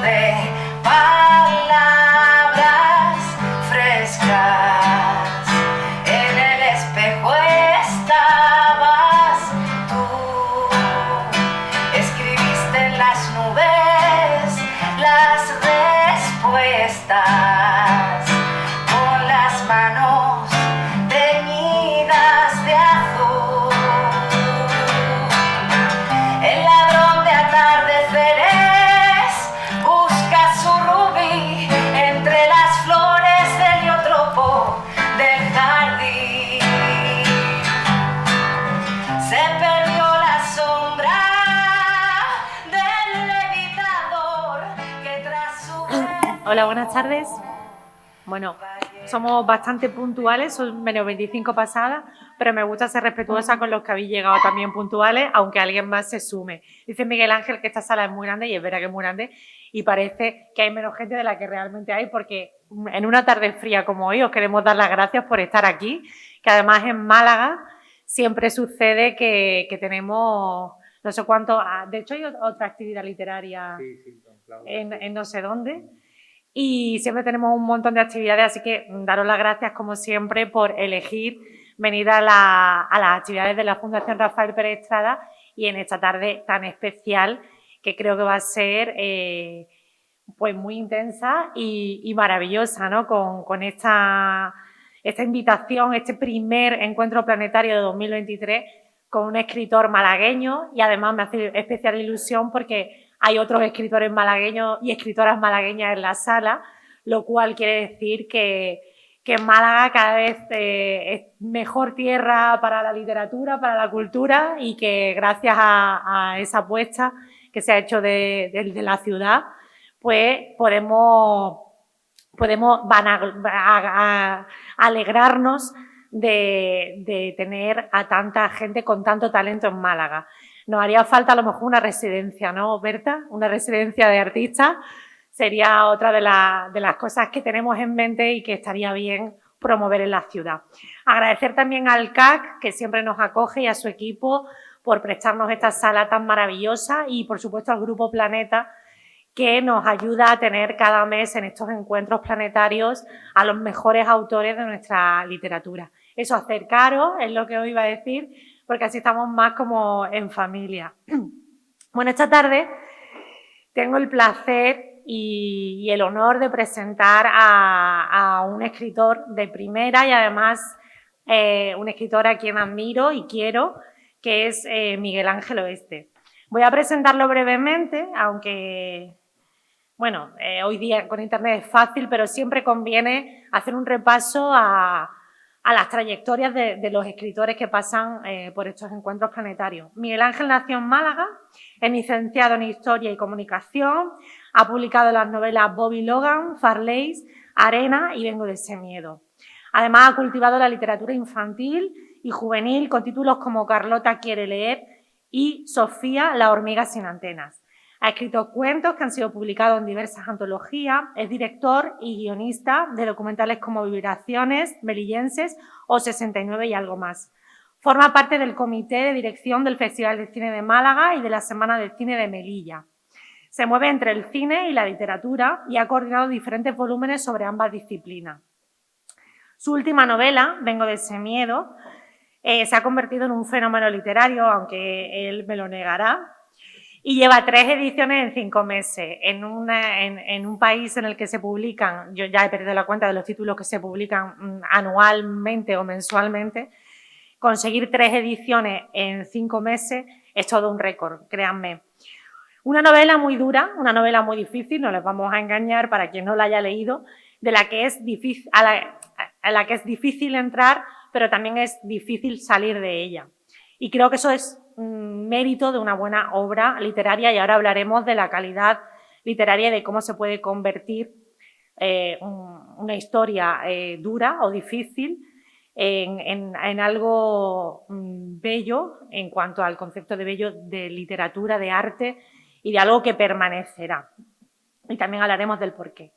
de palabras frescas. En el espejo estabas tú. Escribiste en las nubes las respuestas con las manos teñidas de azul. El ladrón de atardeceres busca su rubí entre las flores del heliotropo del jardín. Se perdió la sombra del levitador que tras su... Hola, buenas tardes. Bueno, somos bastante puntuales, son menos 25 pasadas, pero me gusta ser respetuosa con los que habéis llegado también puntuales, aunque alguien más se sume. Dice Miguel Ángel que esta sala es muy grande, y es verdad que es muy grande, y parece que hay menos gente de la que realmente hay, porque en una tarde fría como hoy os queremos dar las gracias por estar aquí, que además en Málaga siempre sucede que tenemos no sé cuánto, de hecho hay otra actividad literaria en no sé dónde. Y siempre tenemos un montón de actividades, así que daros las gracias, como siempre, por elegir venir a las actividades de la Fundación Rafael Pérez Estrada y en esta tarde tan especial, que creo que va a ser pues muy intensa y maravillosa, ¿no? Con esta invitación, este primer encuentro planetario de 2023 con un escritor malagueño, y además me hace especial ilusión porque hay otros escritores malagueños y escritoras malagueñas en la sala, lo cual quiere decir que Málaga cada vez es mejor tierra para la literatura, para la cultura, y que gracias a esa apuesta que se ha hecho de la ciudad, pues podemos alegrarnos de tener a tanta gente con tanto talento en Málaga. Nos haría falta a lo mejor una residencia, ¿no, Berta? Una residencia de artistas sería otra de las cosas que tenemos en mente y que estaría bien promover en la ciudad. Agradecer también al CAC, que siempre nos acoge, y a su equipo por prestarnos esta sala tan maravillosa, y por supuesto al Grupo Planeta, que nos ayuda a tener cada mes en estos encuentros planetarios a los mejores autores de nuestra literatura. Eso, acercaros, es lo que os iba a decir, porque así estamos más como en familia. Bueno, esta tarde tengo el placer y el honor de presentar a un escritor de primera, y además un escritor a quien admiro y quiero, que es Miguel Ángel Oeste. Voy a presentarlo brevemente, aunque... Bueno, hoy día con internet es fácil, pero siempre conviene hacer un repaso a las trayectorias de los escritores que pasan por estos encuentros planetarios. Miguel Ángel nació en Málaga, es licenciado en Historia y Comunicación, ha publicado las novelas Bobby Logan, Farleys, Arena y Vengo de ese miedo. Además, ha cultivado la literatura infantil y juvenil con títulos como Carlota quiere leer y Sofía, la hormiga sin antenas. Ha escrito cuentos que han sido publicados en diversas antologías, es director y guionista de documentales como Vibraciones, Melillenses o 69 y algo más. Forma parte del comité de dirección del Festival de Cine de Málaga y de la Semana del Cine de Melilla. Se mueve entre el cine y la literatura y ha coordinado diferentes volúmenes sobre ambas disciplinas. Su última novela, Vengo de ese miedo, se ha convertido en un fenómeno literario, aunque él me lo negará, y lleva 3 ediciones en 5 meses. En un país en el que se publican, yo ya he perdido la cuenta de los títulos que se publican anualmente o mensualmente, conseguir 3 ediciones en 5 meses es todo un récord, créanme. Una novela muy dura, una novela muy difícil, no les vamos a engañar para quien no la haya leído, de la que es difícil, a la que es difícil entrar, pero también es difícil salir de ella. Y creo que eso es un mérito de una buena obra literaria, y ahora hablaremos de la calidad literaria y de cómo se puede convertir una historia dura o difícil en algo bello, en cuanto al concepto de bello, de literatura, de arte y de algo que permanecerá. Y también hablaremos del porqué.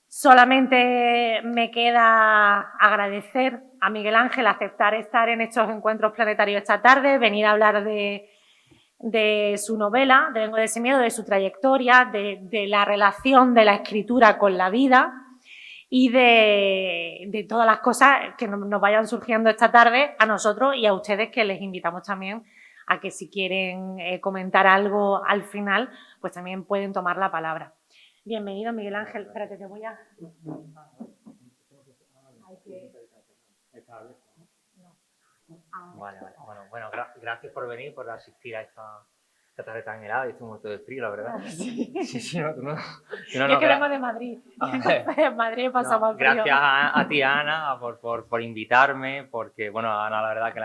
Solamente me queda agradecer a Miguel Ángel aceptar estar en estos encuentros planetarios esta tarde, venir a hablar de de su novela, de Vengo de ese miedo, de su trayectoria, de la relación de la escritura con la vida y de todas las cosas que nos vayan surgiendo esta tarde a nosotros y a ustedes, que les invitamos también a que si quieren comentar algo al final, pues también pueden tomar la palabra. Bienvenido, Miguel Ángel. Espérate, te voy a... Vale. Bueno, gracias por venir, por asistir a esta tarde tan helada. Y estoy muerto de frío, la verdad. Sí, no, tú no. Yo que vengo de Madrid. En Madrid pasa más frío. Gracias a ti, Ana, por invitarme, porque, bueno, Ana, la verdad que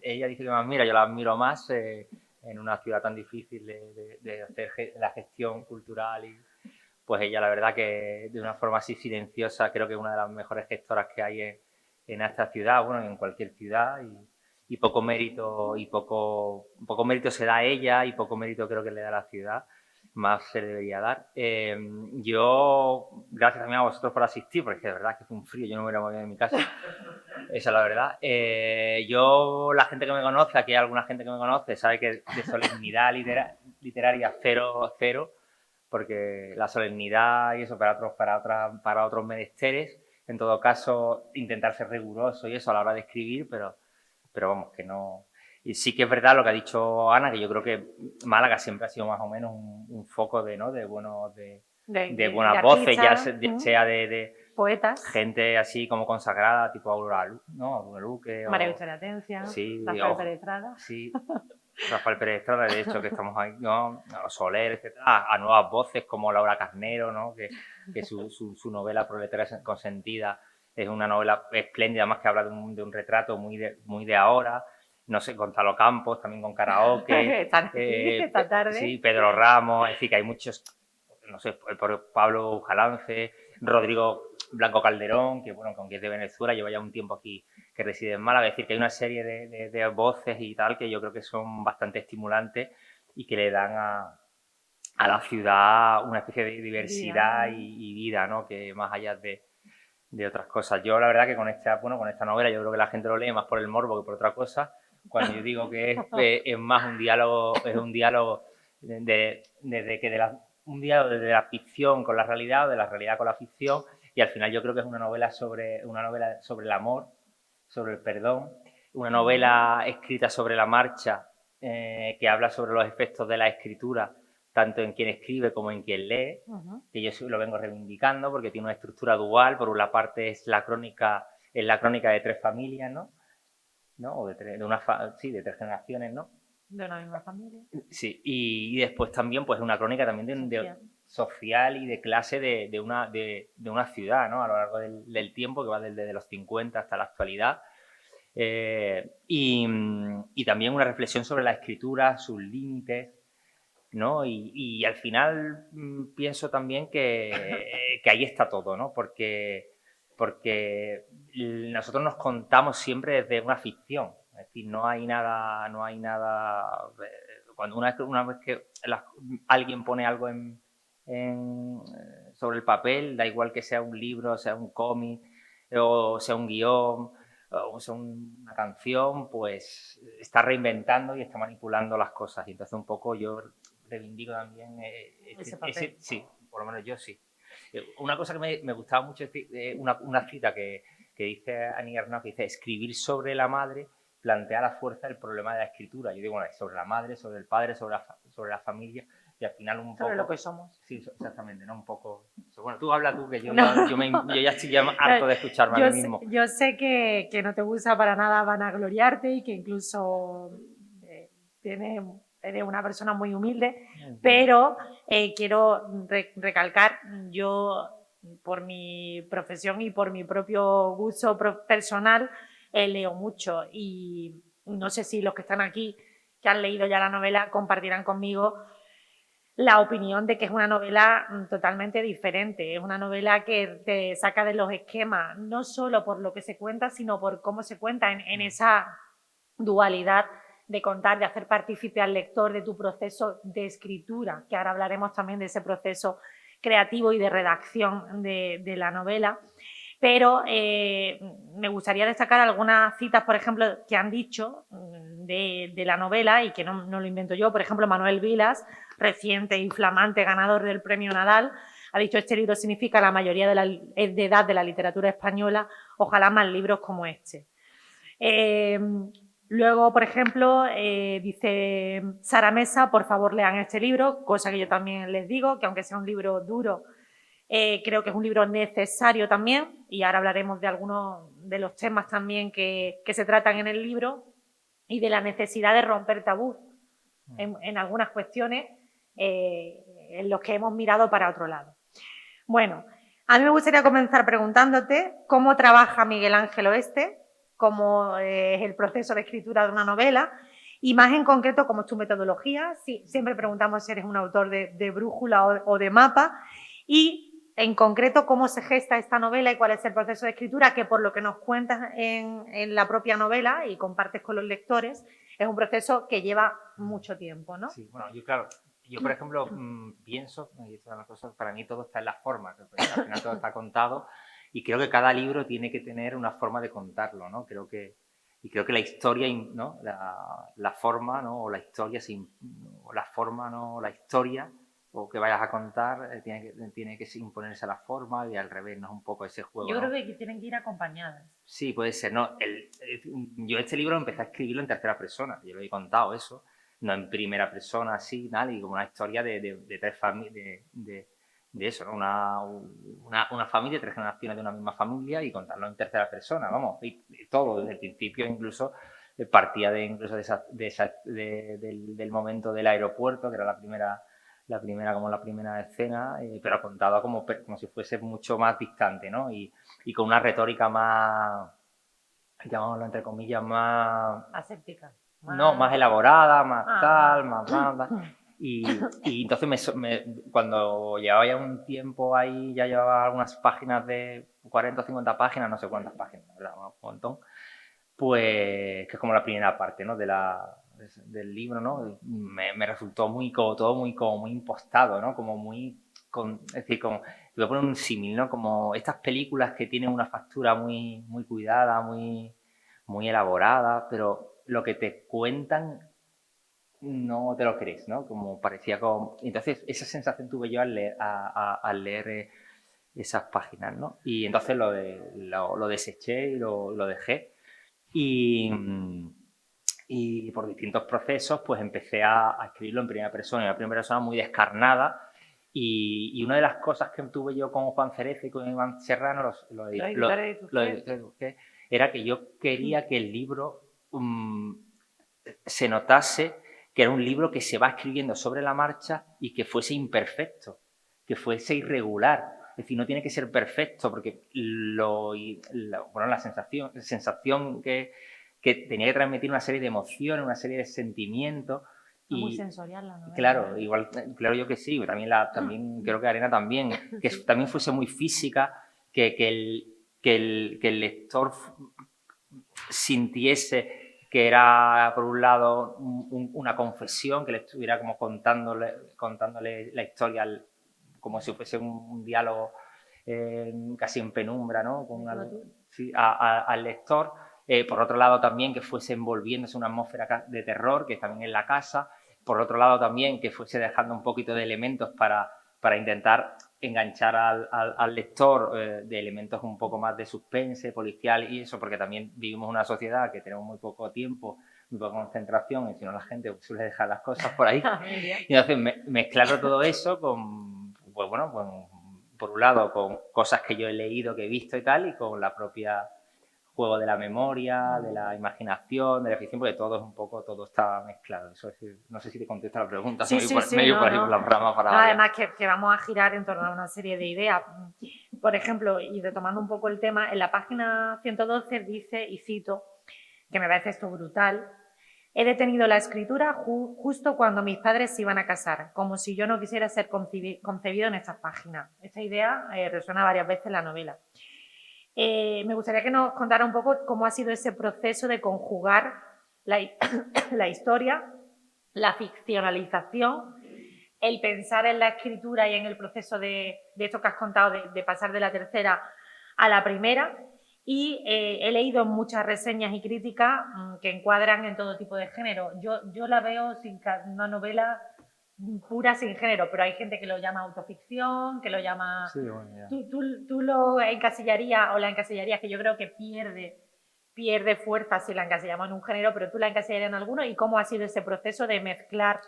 ella dice que me admira, yo la admiro más en una ciudad tan difícil de hacer la gestión cultural y pues ella, la verdad que de una forma así silenciosa, creo que es una de las mejores gestoras que hay en esta ciudad, bueno, en cualquier ciudad y poco mérito se da a ella y poco mérito creo que le da a la ciudad, más se le debería dar. Yo, gracias también a vosotros por asistir, porque de verdad que fue un frío, yo no me hubiera movido de mi casa, esa es la verdad. Yo, la gente que me conoce, aquí hay alguna gente que me conoce, sabe que de solemnidad literaria cero, porque la solemnidad y eso para otros menesteres, en todo caso, intentar ser riguroso y eso a la hora de escribir, pero vamos, que no... Y sí que es verdad lo que ha dicho Ana, que yo creo que Málaga siempre ha sido más o menos un foco de buenas voces, ya sea de poetas, gente así como consagrada, tipo Aurora Luque, María Victoria Atencia, sí, Rafael Pérez Estrada. Sí, Rafael Pérez Estrada, de hecho, que estamos ahí, ¿no? A Soler, etcétera, a nuevas voces como Laura Carnero, ¿no? Que su novela Proletaria consentida es una novela espléndida, más que habla de un retrato muy de ahora. No sé, Gonzalo Campos, también con karaoke. esta tarde. Sí, Pedro Ramos, es decir, que hay muchos, no sé, Pablo Jalance, Rodrigo Blanco Calderón, que bueno, que es de Venezuela, lleva ya un tiempo aquí que reside en Málaga. Es decir, que hay una serie de voces y tal que yo creo que son bastante estimulantes y que le dan a la ciudad una especie de diversidad y vida, ¿no? Que más allá de otras cosas. Yo la verdad que con esta novela yo creo que la gente lo lee más por el morbo que por otra cosa. Cuando yo digo que es más un diálogo, un diálogo desde la ficción con la realidad o de la realidad con la ficción, y al final yo creo que es una novela sobre el amor, sobre el perdón, una novela escrita sobre la marcha, que habla sobre los efectos de la escritura tanto en quien escribe como en quien lee, que yo lo vengo reivindicando porque tiene una estructura dual. Por una parte es la crónica de tres familias, ¿no? O de tres generaciones, ¿no? De una misma familia. Sí, y después también pues una crónica también social y de clase de una ciudad, ¿no? A lo largo del tiempo, que va desde los 50 hasta la actualidad. Y también una reflexión sobre la escritura, sus límites, ¿no? Y al final pienso también que ahí está todo, ¿no? Porque nosotros nos contamos siempre desde una ficción. Es decir, no hay nada cuando una vez que alguien pone algo sobre el papel, da igual que sea un libro, sea un cómic, o sea un guión, o sea una canción, pues está reinventando y está manipulando las cosas. Y entonces un poco yo reivindico también ese, sí, por lo menos yo sí. Una cosa que me gustaba mucho es una cita que dice Annie Ernaux, que dice: escribir sobre la madre plantea la fuerza del problema de la escritura. Yo digo, bueno, sobre la madre, sobre el padre, sobre la familia, y al final un poco... Sobre lo que somos. Sí, exactamente, ¿no? Un poco... Bueno, tú habla tú, que yo ya estoy harto de escucharme a mí mismo. Yo sé que no te gusta para nada vanagloriarte y que incluso eres una persona muy humilde, pero quiero recalcar, yo por mi profesión y por mi propio gusto personal leo mucho, y no sé si los que están aquí, que han leído ya la novela, compartirán conmigo la opinión de que es una novela totalmente diferente. Es una novela que te saca de los esquemas, no solo por lo que se cuenta, sino por cómo se cuenta, en esa dualidad de contar, de hacer partícipe al lector de tu proceso de escritura, que ahora hablaremos también de ese proceso creativo y de redacción de la novela. Pero me gustaría destacar algunas citas, por ejemplo, que han dicho de la novela y que no lo invento yo. Por ejemplo, Manuel Vilas, reciente y flamante ganador del Premio Nadal, ha dicho: este libro significa la mayoría de edad de la literatura española, ojalá más libros como este. Luego, por ejemplo, dice Sara Mesa: por favor lean este libro, cosa que yo también les digo, que aunque sea un libro duro, creo que es un libro necesario también, y ahora hablaremos de algunos de los temas también que se tratan en el libro y de la necesidad de romper tabú en algunas cuestiones en los que hemos mirado para otro lado. Bueno, a mí me gustaría comenzar preguntándote cómo trabaja Miguel Ángel Oeste, cómo es el proceso de escritura de una novela y, más en concreto, cómo es tu metodología. Sí, siempre preguntamos si eres un autor de brújula o de mapa, y en concreto cómo se gesta esta novela y cuál es el proceso de escritura, que por lo que nos cuentas en la propia novela y compartes con los lectores, es un proceso que lleva mucho tiempo, ¿no? Sí, bueno, yo por ejemplo pienso, y esto es una cosa, para mí todo está en la forma, que al final todo está contado, y creo que cada libro tiene que tener una forma de contarlo, ¿no? Creo que la historia, ¿no? La forma, ¿no? O la historia, o la forma, ¿no? O la historia, o que vayas a contar, tiene que imponerse a la forma, y al revés, ¿no? Es un poco ese juego, Yo ¿no? creo que tienen que ir acompañadas. Sí, puede ser, ¿no? Yo este libro empecé a escribirlo en tercera persona, yo lo he contado eso, no en primera persona, así, nada, y como una historia de tres familias, de eso, ¿no? Una familia, tres generaciones de una misma familia, y contarlo en tercera persona, vamos, y todo, desde el principio incluso partía del momento del aeropuerto, que era la primera escena, pero contado como si fuese mucho más distante, ¿no? Y con una retórica más, llamámoslo entre comillas, más... Aséptica. No, más elaborada, más tal, Ah. más. Y entonces cuando llevaba ya un tiempo ahí, ya llevaba algunas páginas de 40 o 50 páginas, no sé cuántas páginas, ¿verdad? Un montón. Pues, que es como la primera parte, ¿no? Del libro, ¿no? Me resultó todo muy impostado, ¿no? Como muy... es decir, como... Te voy a poner un símil, ¿no? Como estas películas que tienen una factura muy cuidada, muy elaborada, pero lo que te cuentan no te lo crees, ¿no? Como parecía como... Entonces, esa sensación tuve yo al leer esas páginas, ¿no? Y entonces lo deseché y lo dejé. Y por distintos procesos, pues empecé a escribirlo en primera persona, y una primera persona muy descarnada. Y una de las cosas que tuve yo con Juan Cerezo y con Iván Serrano, los editores de Tusquets, era que yo quería que el libro se notase que era un libro que se va escribiendo sobre la marcha y que fuese imperfecto, que fuese irregular. Es decir, no tiene que ser perfecto, porque la sensación que tenía que transmitir una serie de emociones, una serie de sentimientos. Muy sensorial la novela. Claro, claro, yo que sí, también creo que Arena también, que también fuese muy física, que el lector sintiese que era, por un lado, una confesión, que le estuviera como contándole la historia como si fuese un diálogo casi en penumbra, ¿no? Al lector. Por otro lado, también que fuese envolviéndose una atmósfera de terror, que también en la casa. Por otro lado, también que fuese dejando un poquito de elementos para intentar enganchar al lector de elementos un poco más de suspense, policial y eso, porque también vivimos en una sociedad que tenemos muy poco tiempo, muy poca concentración, y si no la gente suele dejar las cosas por ahí. Y entonces mezclarlo todo eso con, pues bueno, por un lado con cosas que yo he leído, que he visto y tal, y con la propia juego de la memoria, de la imaginación, de la ficción, porque todo está mezclado. Eso no sé si te contesta la pregunta, sí, me dio por ahí por la rama para... además que vamos a girar en torno a una serie de ideas. Por ejemplo, y retomando un poco el tema, en la página 112 dice, y cito, que me parece esto brutal: he detenido la escritura justo cuando mis padres se iban a casar, como si yo no quisiera ser concebido en estas páginas. Esta idea resuena varias veces en la novela. Me gustaría que nos contara un poco cómo ha sido ese proceso de conjugar la historia, la ficcionalización, el pensar en la escritura y en el proceso de esto que has contado, de pasar de la tercera a la primera y he leído muchas reseñas y críticas que encuadran en todo tipo de género. Yo la veo una novela pura sin género, pero hay gente que lo llama autoficción, que lo llama... Sí, bueno, ya. ¿Tú lo encasillarías o la encasillarías, que yo creo que pierde fuerza si la encasillamos en un género, pero tú la encasillarías en alguno? ¿Y cómo ha sido ese proceso de mezclar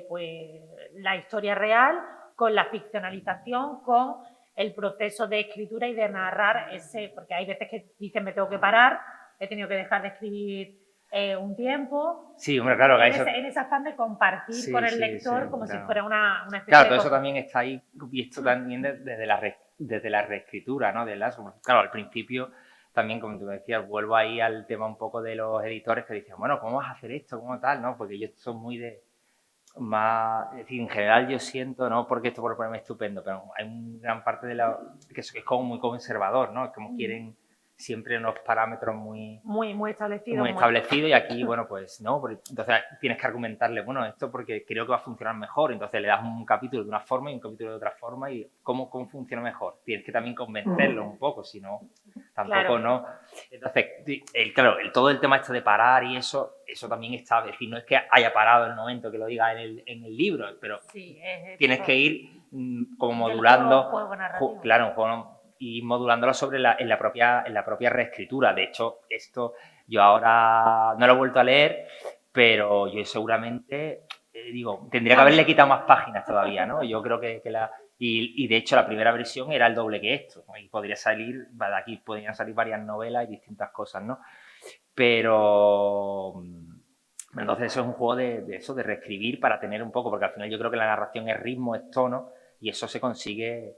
pues, la historia real con la ficcionalización, con el proceso de escritura y de narrar ese? Porque hay veces que dicen me tengo que parar, he tenido que dejar de escribir un tiempo. Sí, hombre, claro, que eso... En ese afán de compartir Sí, con el sí, lector sí, como claro. si fuera una especie Claro, de todo eso cosa. también está ahí visto también desde la reescritura, ¿no? Claro, al principio también, como tú decías, vuelvo ahí al tema un poco de los editores que dicen, bueno, ¿cómo vas a hacer esto? ¿Cómo tal? ¿No? Porque ellos son muy de... más... Es decir, en general yo siento, no porque esto por ponerme estupendo, pero hay una gran parte de la... que es como muy conservador, ¿no? Como quieren siempre unos parámetros muy establecido. muy establecido y aquí, bueno, pues no, entonces tienes que argumentarle, bueno, esto porque creo que va a funcionar mejor, entonces le das un capítulo de una forma y un capítulo de otra forma y cómo funciona mejor. Tienes que también convencerlo un poco, si no, tampoco Claro. no. Entonces, claro, todo el tema este de parar y eso también está, es decir, no es que haya parado en el momento que lo diga en el libro, pero sí, tienes que ir como modulando, juego narrativo. claro, un juego y modulándolo en la propia reescritura. De hecho, esto yo ahora no lo he vuelto a leer, pero yo seguramente, tendría que haberle quitado más páginas todavía, ¿no? Yo creo que y de hecho la primera versión era el doble que esto, ¿no? Y podría salir, de aquí podrían salir varias novelas y distintas cosas, ¿no? Pero entonces eso es un juego de eso, de reescribir para tener un poco, porque al final yo creo que la narración es ritmo, es tono, y eso se consigue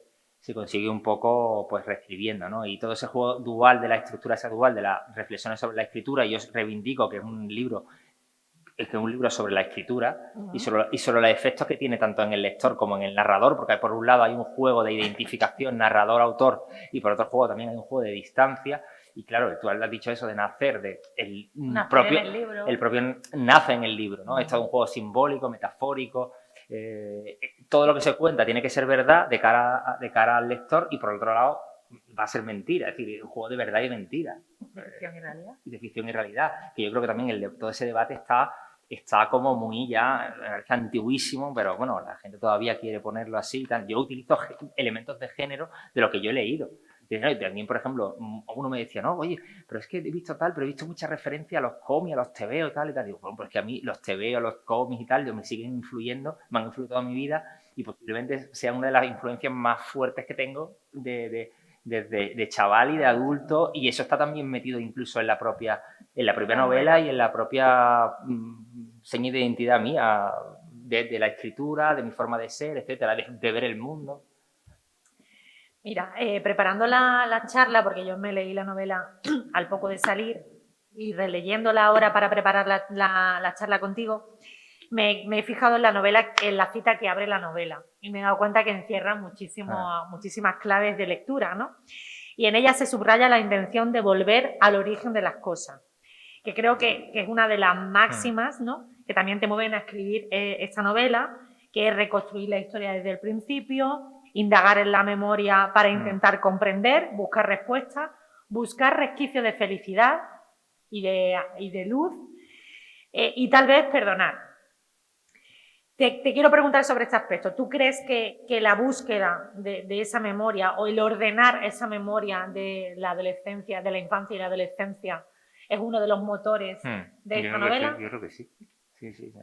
un poco pues reescribiendo, ¿no? Y todo ese juego dual de la estructura, esa dual de las reflexiones sobre la escritura, y yo reivindico que es un libro sobre la escritura y sobre los efectos que tiene tanto en el lector como en el narrador, porque por un lado hay un juego de identificación narrador-autor y por otro juego también hay un juego de distancia. Y claro, tú has dicho eso de nacer, el propio nace en el libro, ¿no? Esto es un juego simbólico, metafórico, todo lo que se cuenta tiene que ser verdad de cara al lector y por otro lado va a ser mentira, es decir, un juego de verdad y mentira. De ficción y realidad. De ficción y realidad, que yo creo que también todo ese debate está como muy ya antiguísimo, pero bueno, la gente todavía quiere ponerlo así y tal. Yo utilizo elementos de género de lo que yo he leído. Y también, por ejemplo, uno me decía, no, oye, pero es que he visto tal, pero he visto mucha referencia a los cómics, a los tebeos y tal y tal. Digo, bueno, pues que a mí los tebeos, los cómics y tal, me siguen influyendo, me han influido toda mi vida y posiblemente sea una de las influencias más fuertes que tengo de chaval y de adulto, y eso está también metido incluso en la propia novela y en la propia seña de identidad mía, de la escritura, de mi forma de ser, etcétera, de ver el mundo. Mira, preparando la charla, porque yo me leí la novela al poco de salir y releyéndola ahora para preparar la charla contigo, me he fijado en la novela, en la cita que abre la novela, y me he dado cuenta que encierra muchísimas claves de lectura, ¿no? Y en ella se subraya la intención de volver al origen de las cosas, que creo que es una de las máximas, ¿no?, que también te mueven a escribir esta novela, que es reconstruir la historia desde el principio, indagar en la memoria para intentar comprender, buscar respuestas, buscar resquicios de felicidad y de luz, y tal vez perdonar. Te quiero preguntar sobre este aspecto. ¿Tú crees que la búsqueda de esa memoria o el ordenar esa memoria de la adolescencia, de la infancia y la adolescencia, es uno de los motores de esta novela? Yo creo que sí. Sí,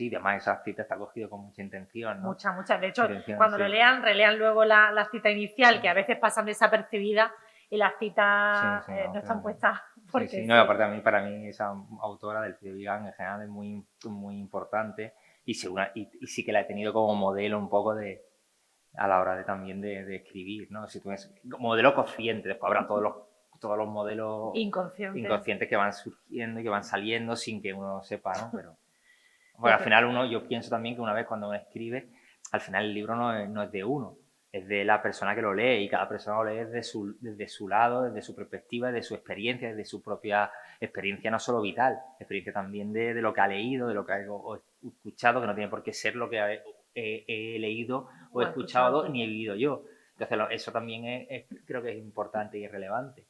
además esa cita está cogida con mucha intención, ¿no? Mucha. De hecho, cuando lo lean, relean luego la cita inicial, que a veces pasan desapercibidas y las citas no están puestas porque no, aparte para mí esa autora del Vigan en general es muy, muy importante y sí que la he tenido como modelo un poco a la hora también de escribir, ¿no? Si tú ves, modelo consciente, después habrá todos los modelos inconscientes que van surgiendo y que van saliendo sin que uno sepa, ¿no? Pero bueno, al final yo pienso también que una vez cuando uno escribe, al final el libro no es de uno, es de la persona que lo lee y cada persona lo lee desde su lado, desde su perspectiva, desde su experiencia, desde su propia experiencia no solo vital, experiencia también de lo que ha leído, de lo que ha escuchado, que no tiene por qué ser lo que he leído o he escuchado ni he vivido yo. Entonces eso también creo que es importante y es relevante.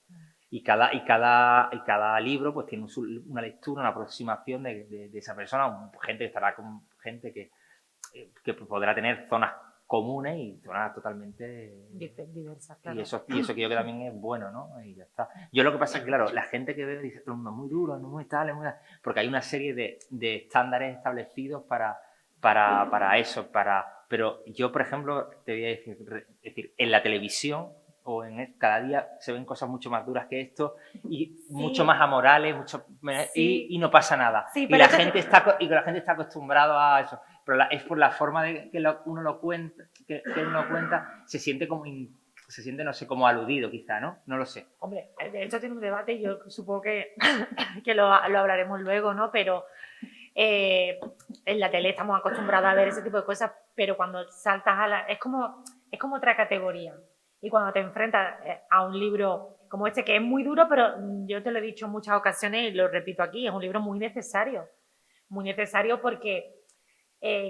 Y cada libro pues tiene una lectura, una aproximación de esa persona, gente que estará con gente que podrá tener zonas comunes y zonas totalmente diversas, claro. Y eso creo que también es bueno, ¿no? Y ya está. Yo lo que pasa es que, claro, la gente que ve dice, es muy duro, no es muy tal, porque hay una serie de estándares establecidos para eso, pero yo, por ejemplo, te voy a decir, en la televisión cada día se ven cosas mucho más duras que esto y mucho más amorales, y no pasa nada. Sí, y la gente está acostumbrada a eso. Pero es por la forma de que uno lo cuenta, que uno lo cuenta, se siente no sé, como aludido quizá, ¿no? No lo sé. Hombre, de hecho tiene un debate y yo supongo que lo hablaremos luego, ¿no? Pero en la tele estamos acostumbrados a ver ese tipo de cosas, pero cuando saltas es como otra categoría. Y cuando te enfrentas a un libro como este, que es muy duro, pero yo te lo he dicho en muchas ocasiones y lo repito aquí, es un libro muy necesario porque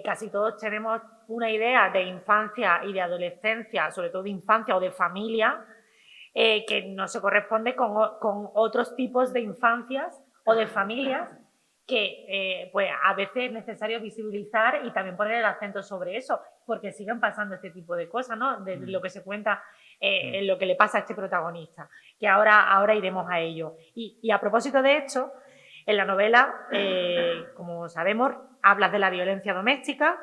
casi todos tenemos una idea de infancia y de adolescencia, sobre todo de infancia o de familia, que no se corresponde con otros tipos de infancias o de familias que pues a veces es necesario visibilizar y también poner el acento sobre eso, porque siguen pasando este tipo de cosas, ¿no? De lo que se cuenta en lo que le pasa a este protagonista, que ahora iremos a ello. Y a propósito de esto, en la novela, como sabemos, hablas de la violencia doméstica,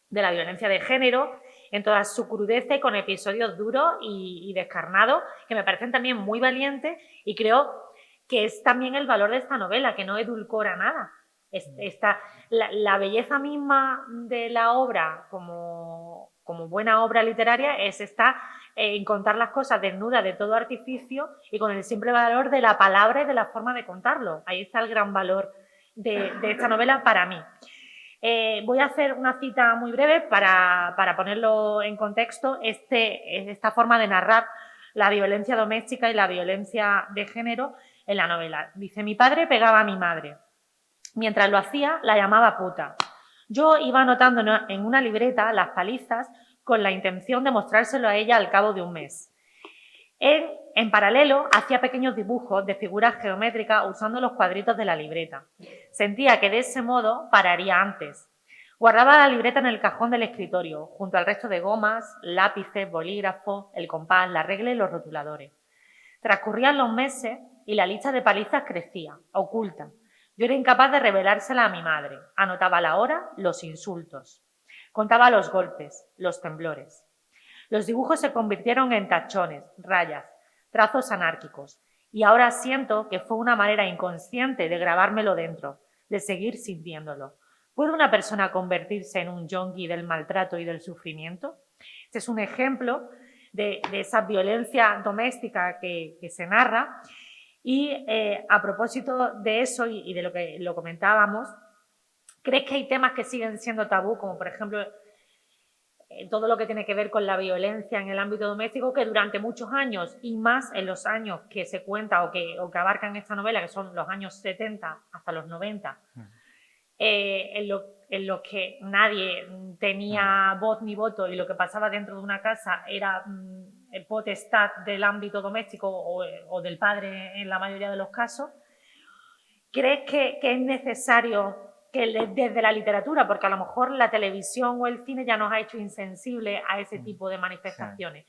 de la violencia de género, en toda su crudeza y con episodios duros y descarnados, que me parecen también muy valientes y creo que es también el valor de esta novela, que no edulcora nada. La belleza misma de la obra como buena obra literaria es en contar las cosas desnudas de todo artificio y con el simple valor de la palabra y de la forma de contarlo. Ahí está el gran valor de esta novela para mí. Voy a hacer una cita muy breve para ponerlo en contexto, esta forma de narrar la violencia doméstica y la violencia de género en la novela. Dice, mi padre pegaba a mi madre. Mientras lo hacía, la llamaba puta. Yo iba anotando en una libreta las palizas con la intención de mostrárselo a ella al cabo de un mes. En paralelo, hacía pequeños dibujos de figuras geométricas usando los cuadritos de la libreta. Sentía que de ese modo pararía antes. Guardaba la libreta en el cajón del escritorio, junto al resto de gomas, lápices, bolígrafos, el compás, la regla y los rotuladores. Transcurrían los meses y la lista de palizas crecía, oculta. Yo era incapaz de revelársela a mi madre. Anotaba la hora, los insultos. Contaba los golpes, los temblores. Los dibujos se convirtieron en tachones, rayas, trazos anárquicos. Y ahora siento que fue una manera inconsciente de grabármelo dentro, de seguir sintiéndolo. ¿Puede una persona convertirse en un yonki del maltrato y del sufrimiento? Este es un ejemplo de esa violencia doméstica que se narra. Y a propósito de eso y de lo que lo comentábamos, ¿crees que hay temas que siguen siendo tabú, como por ejemplo todo lo que tiene que ver con la violencia en el ámbito doméstico, que durante muchos años y más en los años que se cuenta o que abarcan esta novela, que son los años 70 hasta los 90, en lo que nadie tenía voz ni voto y lo que pasaba dentro de una casa era potestad del ámbito doméstico o del padre en la mayoría de los casos? ¿Crees que es necesario que desde la literatura, porque a lo mejor la televisión o el cine ya nos ha hecho insensibles a ese tipo de manifestaciones,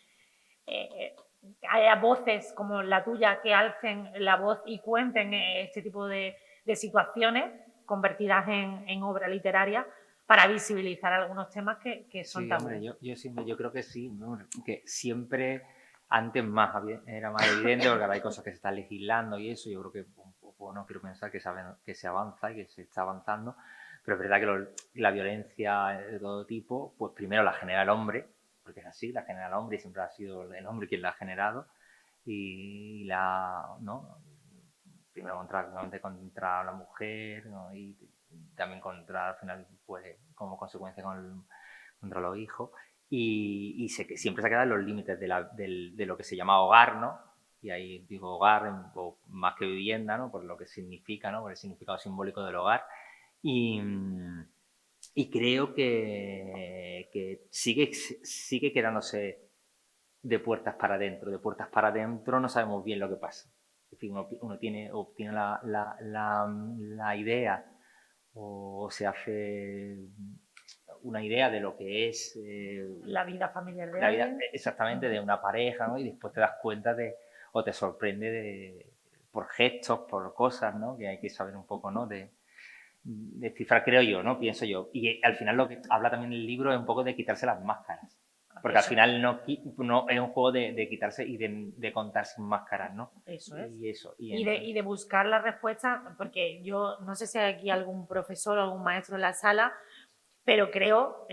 haya voces como la tuya que alcen la voz y cuenten este tipo de situaciones convertidas en obra literaria para visibilizar algunos temas que son tabú? Hombre, yo creo que sí, ¿no? Que siempre antes era más evidente, porque ahora hay cosas que se están legislando y eso, yo creo que, bueno, quiero pensar que se avanza y que se está avanzando, pero es verdad que la violencia de todo tipo, pues primero la genera el hombre, porque es así, la genera el hombre y siempre ha sido el hombre quien la ha generado, ¿no? Primero contra la mujer, ¿no? Y también al final, pues, como consecuencia contra los hijos. Y sé que siempre se ha quedado en los límites de lo que se llama hogar, ¿no? Y ahí digo hogar, o más que vivienda, ¿no? Por lo que significa, ¿no? Por el significado simbólico del hogar. Y creo que sigue quedándose de puertas para adentro. De puertas para adentro no sabemos bien lo que pasa. Es decir, uno tiene la idea o se hace una idea de lo que es La vida familiar de la vida alguien. exactamente de una pareja, ¿no? Y después te das cuenta o te sorprende por gestos, por cosas, ¿no? Que hay que saber un poco, ¿no? De descifrar, creo yo, ¿no? Pienso yo. Y al final lo que habla también el libro es un poco de quitarse las máscaras. Porque al final no es un juego de quitarse y de contar sin máscaras, ¿no? Eso es. Y De buscar la respuesta, porque yo no sé si hay aquí algún profesor o algún maestro en la sala, pero creo,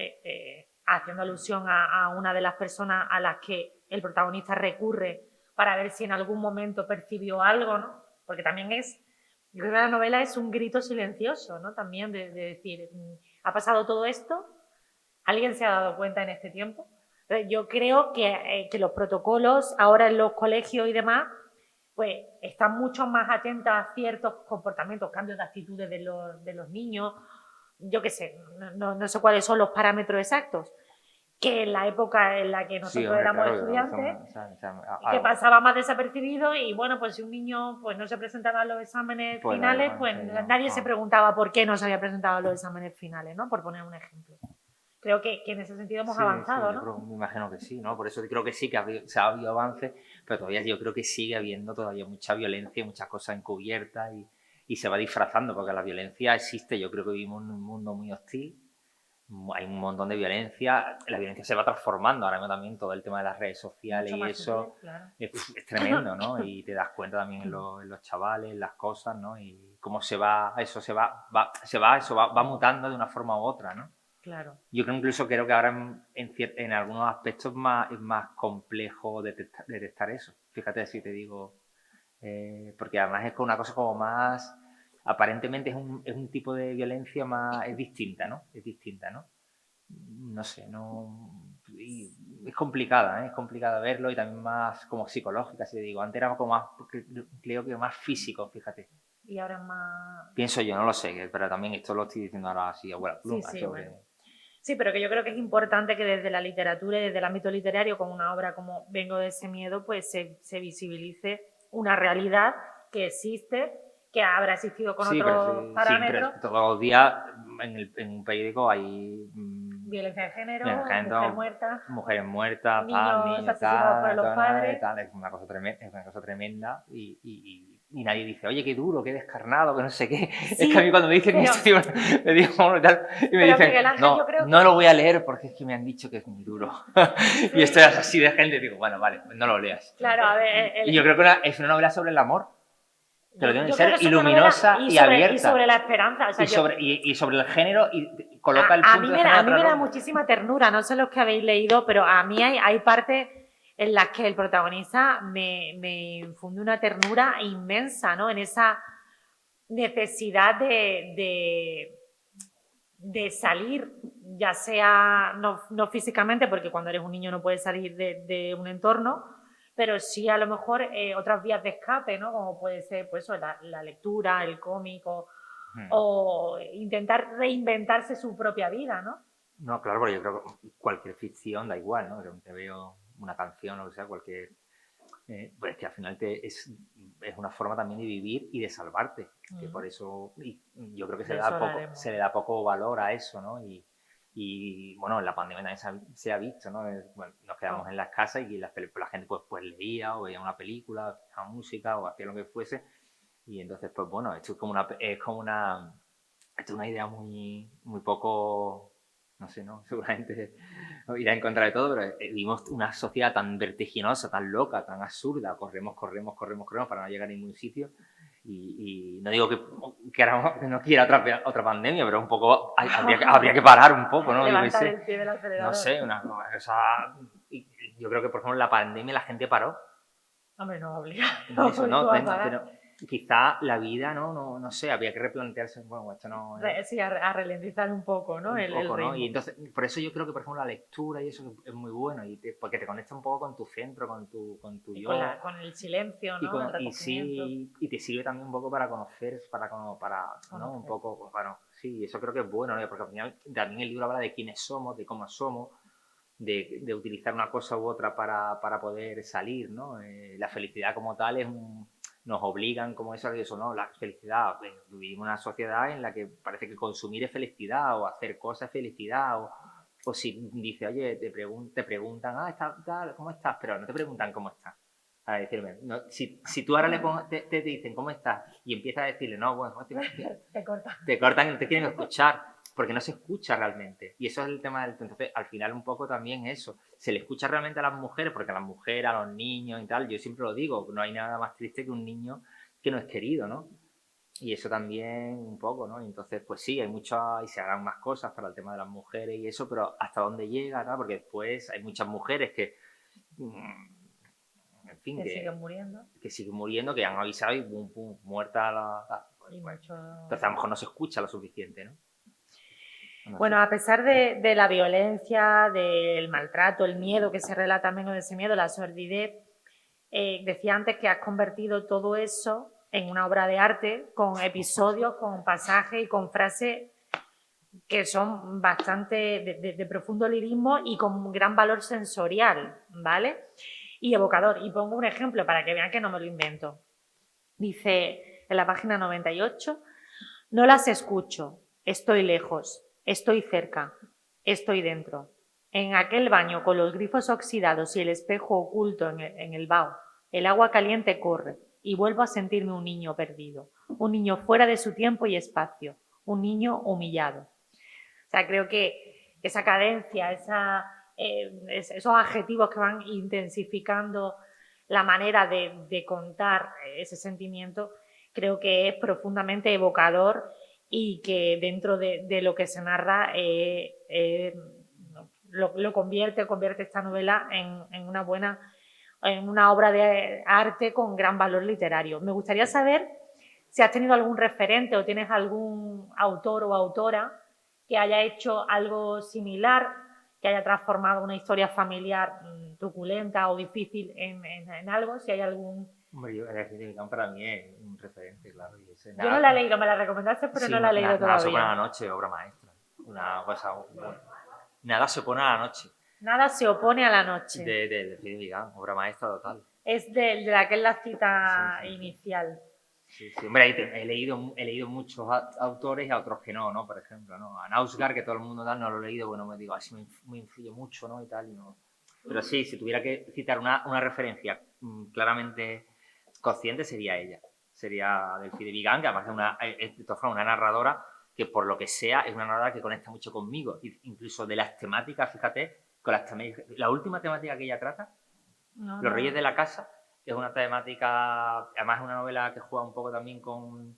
haciendo alusión a una de las personas a las que el protagonista recurre para ver si en algún momento percibió algo, ¿no? Porque también yo creo que la novela es un grito silencioso, ¿no? También de decir, ¿ha pasado todo esto? ¿Alguien se ha dado cuenta en este tiempo? Yo creo que los protocolos ahora en los colegios y demás, pues están mucho más atentos a ciertos comportamientos, cambios de actitudes de los niños, yo qué sé, no sé cuáles son los parámetros exactos, que en la época en la que nosotros éramos estudiantes, que pasaba más desapercibido y bueno, pues si un niño pues no se presentaba a los exámenes finales, pues nadie se preguntaba por qué no se había presentado a los exámenes finales, ¿no? Por poner un ejemplo. Creo que en ese sentido hemos avanzado, sí, ¿no? Me imagino que sí, ¿no? Por eso creo que sí que se ha habido avances, pero todavía yo creo que sigue habiendo todavía mucha violencia, muchas cosas encubiertas y se va disfrazando, porque la violencia existe. Yo creo que vivimos en un mundo muy hostil, hay un montón de violencia, la violencia se va transformando, ahora mismo también todo el tema de las redes sociales y eso sutil, claro. es tremendo, ¿no? Y te das cuenta también en los chavales, en las cosas, ¿no? Y cómo eso va mutando de una forma u otra, ¿no? Claro. Yo creo que ahora en algunos aspectos es más complejo detectar eso. Fíjate si te digo, porque además es una cosa como más, aparentemente es un tipo de violencia es distinta, ¿no? Es distinta, ¿no? No sé, es complicada, ¿eh? Es complicada verlo y también más como psicológica, si te digo. Antes era como más, creo que más físico, fíjate. Y ahora es más... Pienso yo, no lo sé, pero también esto lo estoy diciendo ahora así a buena pluma. Sí, bueno. Sí, pero que yo creo que es importante que desde la literatura y desde el ámbito literario, con una obra como Vengo de ese miedo, pues se visibilice una realidad que existe, que habrá existido con otros parámetros. Siempre, todos los días en un periódico hay violencia de género, mujeres muertas, niños asesinados por los padres. Es una cosa tremenda y nadie dice, oye, qué duro, qué descarnado, que no sé qué. Sí, es que a mí cuando me dicen esto, me digo, y me dicen, no lo voy a leer porque es que me han dicho que es muy duro. Sí. Y esto es así de gente, digo, bueno, vale, no lo leas. Claro, a ver... Y yo creo que es una novela sobre el amor. Pero debe ser iluminosa y abierta. Y sobre la esperanza. O sea, y sobre el género y coloca el punto de género. A mí me da muchísima ternura, no sé los que habéis leído, pero a mí hay partes en las que el protagonista me infunde una ternura inmensa, ¿no? En esa necesidad de salir, ya sea no físicamente, porque cuando eres un niño no puedes salir de un entorno, pero sí a lo mejor otras vías de escape, ¿no? Como puede ser pues, la lectura, el cómic o intentar reinventarse su propia vida, ¿no? No, claro, porque yo creo que cualquier ficción da igual, ¿no? Que te veo una canción o sea, cualquier... pues que al final es una forma también de vivir y de salvarte. Que por eso yo creo que se le da poco valor a eso, ¿no? Y bueno, en la pandemia también se ha visto, ¿no? Bueno, nos quedamos en las casas y la gente pues leía o veía una película, escuchaba música o hacía lo que fuese. Y entonces, pues bueno, esto es una idea muy poco, no sé, ¿no? Seguramente irá en contra de todo, pero vivimos una sociedad tan vertiginosa, tan loca, tan absurda, corremos para no llegar a ningún sitio. Y no digo que ahora no quiera otra pandemia, pero un poco habría que parar un poco, ¿no? Levantar el pie del acelerador. No sé, yo creo que, por ejemplo, en la pandemia la gente paró. Hombre, no obliga. Pero quizá la vida, no sé, había que replantearse, bueno, esto no... Sí, a ralentizar un poco, ¿no? El ritmo. ¿no? Y entonces, por eso yo creo que, por ejemplo, la lectura y eso es muy bueno, porque te conecta un poco con tu centro, con tu y yo. Con el silencio, ¿no? Y te sirve también un poco para conocer, ¿no? Un poco, bueno, sí, eso creo que es bueno, ¿no? Porque al final también el libro habla de quiénes somos, de cómo somos, de utilizar una cosa u otra para poder salir, ¿no? La felicidad como tal nos obligan como eso, ¿no? La felicidad, vivimos en una sociedad en la que parece que consumir es felicidad o hacer cosas es felicidad o si dice, oye, te preguntan, ¿cómo estás? Pero no te preguntan cómo estás. A decirme, no, si tú ahora te dicen cómo estás y empiezas a decirle, no, bueno, te cortan y no te quieren escuchar porque no se escucha realmente. Y eso es el tema del... Entonces, al final un poco también eso. Se le escucha realmente a las mujeres, porque a las mujeres, a los niños y tal, yo siempre lo digo, no hay nada más triste que un niño que no es querido, ¿no? Y eso también un poco, ¿no? Y entonces, pues sí, hay muchas, y se harán más cosas para el tema de las mujeres y eso, pero ¿hasta dónde llega, ¿no? Porque después hay muchas mujeres que... En fin, que siguen muriendo. Que siguen muriendo, que han avisado y pum, pum, muerta entonces a lo mejor no se escucha lo suficiente, ¿no? Bueno, a pesar de la violencia, del maltrato, el miedo que se relata también con ese miedo, la sordidez, decía antes que has convertido todo eso en una obra de arte con episodios, con pasajes y con frases que son bastante de profundo lirismo y con gran valor sensorial, ¿vale? Y evocador. Y pongo un ejemplo para que vean que no me lo invento. Dice en la página 98, no las escucho, estoy lejos, estoy cerca, estoy dentro. En aquel baño con los grifos oxidados y el espejo oculto en el vaho, el agua caliente corre y vuelvo a sentirme un niño perdido, un niño fuera de su tiempo y espacio, un niño humillado. O sea, creo que esa cadencia, esos adjetivos que van intensificando la manera de contar ese sentimiento, creo que es profundamente evocador y que dentro de lo que se narra lo convierte esta novela en una obra de arte con gran valor literario. Me gustaría saber si has tenido algún referente o tienes algún autor o autora que haya hecho algo similar, que haya transformado una historia familiar truculenta o difícil en algo, si hay algún... Hombre, yo, el Cidevicán para mí es un referente, claro. Y ese, yo no la he leído, me la recomendaste, pero sí, no la he leído todavía. Nada se pone a la noche, obra maestra. Una cosa... Nada se opone a la noche. Nada se opone a la noche. De Cidevicán, obra maestra total. Es de la que es la cita inicial. Sí. Hombre, he leído muchos autores y a otros que no, por ejemplo, ¿no? A Nausgard, que todo el mundo tal, no lo he leído, bueno, me digo, así me influye mucho, ¿no? Y tal, y no. Pero sí, si tuviera que citar una referencia claramente consciente, sería ella. Sería Delphi de Vigan, que además es de todas formas una narradora que, por lo que sea, es una narradora que conecta mucho conmigo. Incluso de las temáticas, fíjate, la última temática que ella trata, Los Reyes de la Casa, que es una temática, además es una novela que juega un poco también con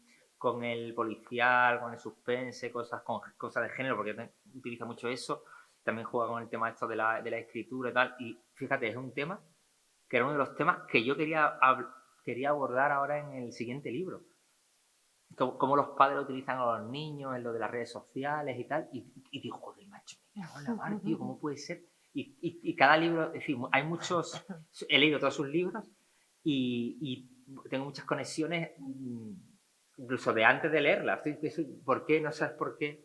el policial, con el suspense, cosas de género, porque utiliza mucho eso. También juega con el tema esto de la escritura y tal. Y fíjate, es un tema que era uno de los temas que yo quería abordar ahora en el siguiente libro. Cómo los padres utilizan a los niños en lo de las redes sociales y tal. Y digo, joder, macho, me cago en la mar, tío, ¿cómo puede ser? Y cada libro, es decir, hay muchos, he leído todos sus libros y tengo muchas conexiones, incluso de antes de leerlas. ¿Por qué? No sabes por qué.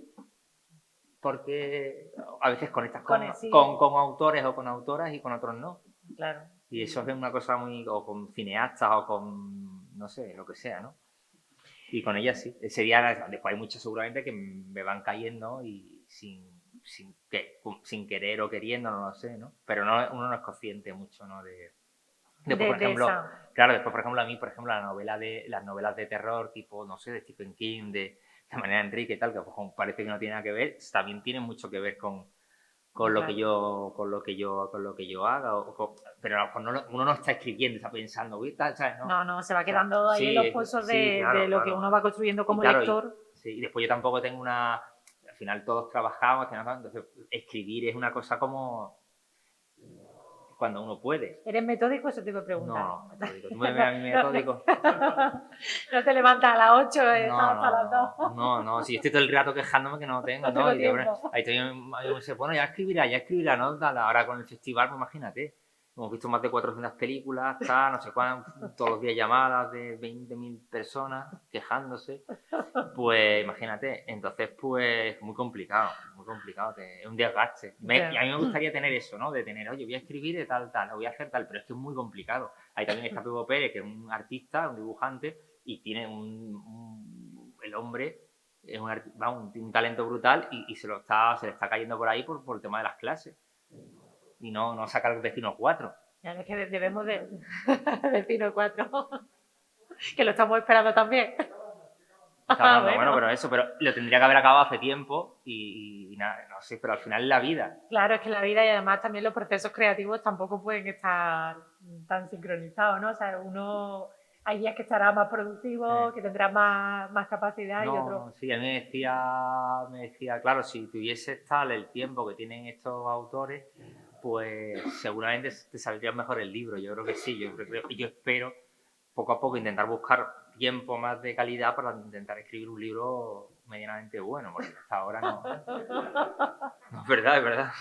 Porque a veces conectas con autores o con autoras y con otros no. Claro. Y eso es una cosa o con cineastas o con, no sé, lo que sea, ¿no? Y con ellas sí. Después hay muchos seguramente que me van cayendo y sin querer o queriendo, no lo sé, ¿no? Pero uno no es consciente mucho, ¿no? Después, por ejemplo, a mí, por ejemplo, las novelas de terror tipo, no sé, de Stephen King, de Manera Enrique y tal, que pues, parece que no tiene nada que ver, también tienen mucho que ver con lo que yo haga, pero uno no está escribiendo, está pensando, ¿sabes? No, se va quedando ahí en los pozos de lo que uno va construyendo como lector. Y después yo tampoco tengo al final todos trabajamos, entonces escribir es una cosa como cuando uno puede. ¿Eres metódico? Eso te iba a preguntar. No, metódico. ¿Tú me ves a mí metódico? No te levantas a las 8 hasta las 2. No, si yo estoy todo el rato quejándome que no tengo, ¿no? Ahí estoy, bueno, ya escribirá, ¿no? Ahora con el festival, pues imagínate. Hemos visto más de 400 películas, no sé cuánto, todos los días llamadas de 20.000 personas quejándose. Pues imagínate, entonces pues muy complicado. complicado, es un desgaste. Y a mí me gustaría tener eso, ¿no? De tener, oye, voy a escribir de tal, o voy a hacer tal, pero es que es muy complicado. Ahí también está Pepo Pérez, que es un artista, un dibujante, y tiene el hombre es un talento brutal y se le está cayendo por ahí por el tema de las clases. Y no saca el vecino 4. Ya es que debemos de vecino 4, que lo estamos esperando también. Bueno, pero lo tendría que haber acabado hace tiempo y nada, no sé, pero al final es la vida. Claro, es que la vida y además también los procesos creativos tampoco pueden estar tan sincronizados, ¿no? O sea, hay días que estará más productivo, que tendrá más capacidad y otros. Sí, a mí me decía, claro, si tuvieses tal el tiempo que tienen estos autores, pues seguramente te saldría mejor el libro. Yo creo que sí, yo espero poco a poco intentar buscar tiempo más de calidad para intentar escribir un libro medianamente bueno, porque hasta ahora no. No, es verdad.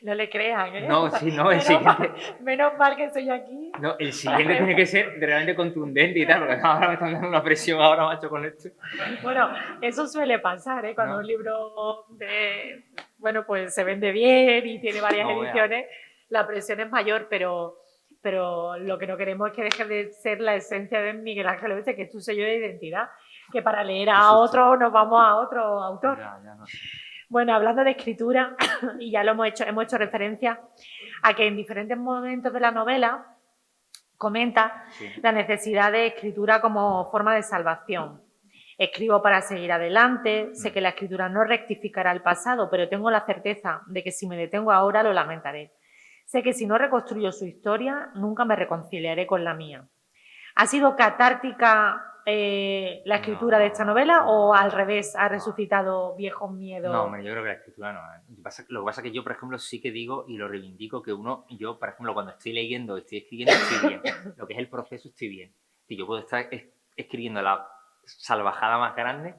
No le crean, ¿eh? No, sí, no, el siguiente. Menos mal que estoy aquí. No, el siguiente tiene que ser realmente contundente y tal, porque ahora me están dando una presión ahora, macho, con esto. Bueno, eso suele pasar, ¿eh? Cuando un libro pues se vende bien y tiene varias ediciones, la presión es mayor, pero lo que no queremos es que deje de ser la esencia de Miguel Ángel Oeste, que es tu sello de identidad, que para leer a otro nos vamos a otro autor. Ya no sé. Bueno, hablando de escritura, y ya hemos hecho referencia a que en diferentes momentos de la novela comenta la necesidad de escritura como forma de salvación. Escribo para seguir adelante, sé que la escritura no rectificará el pasado, pero tengo la certeza de que si me detengo ahora lo lamentaré. Sé que si no reconstruyo su historia, nunca me reconciliaré con la mía. ¿Ha sido catártica la escritura de esta novela o al revés ha resucitado viejos miedos? No, hombre, yo creo que la escritura no. Lo que pasa es que yo, por ejemplo, sí que digo y lo reivindico que yo, por ejemplo, cuando estoy leyendo, estoy escribiendo, estoy bien. Lo que es el proceso, estoy bien. Y yo puedo estar escribiendo la salvajada más grande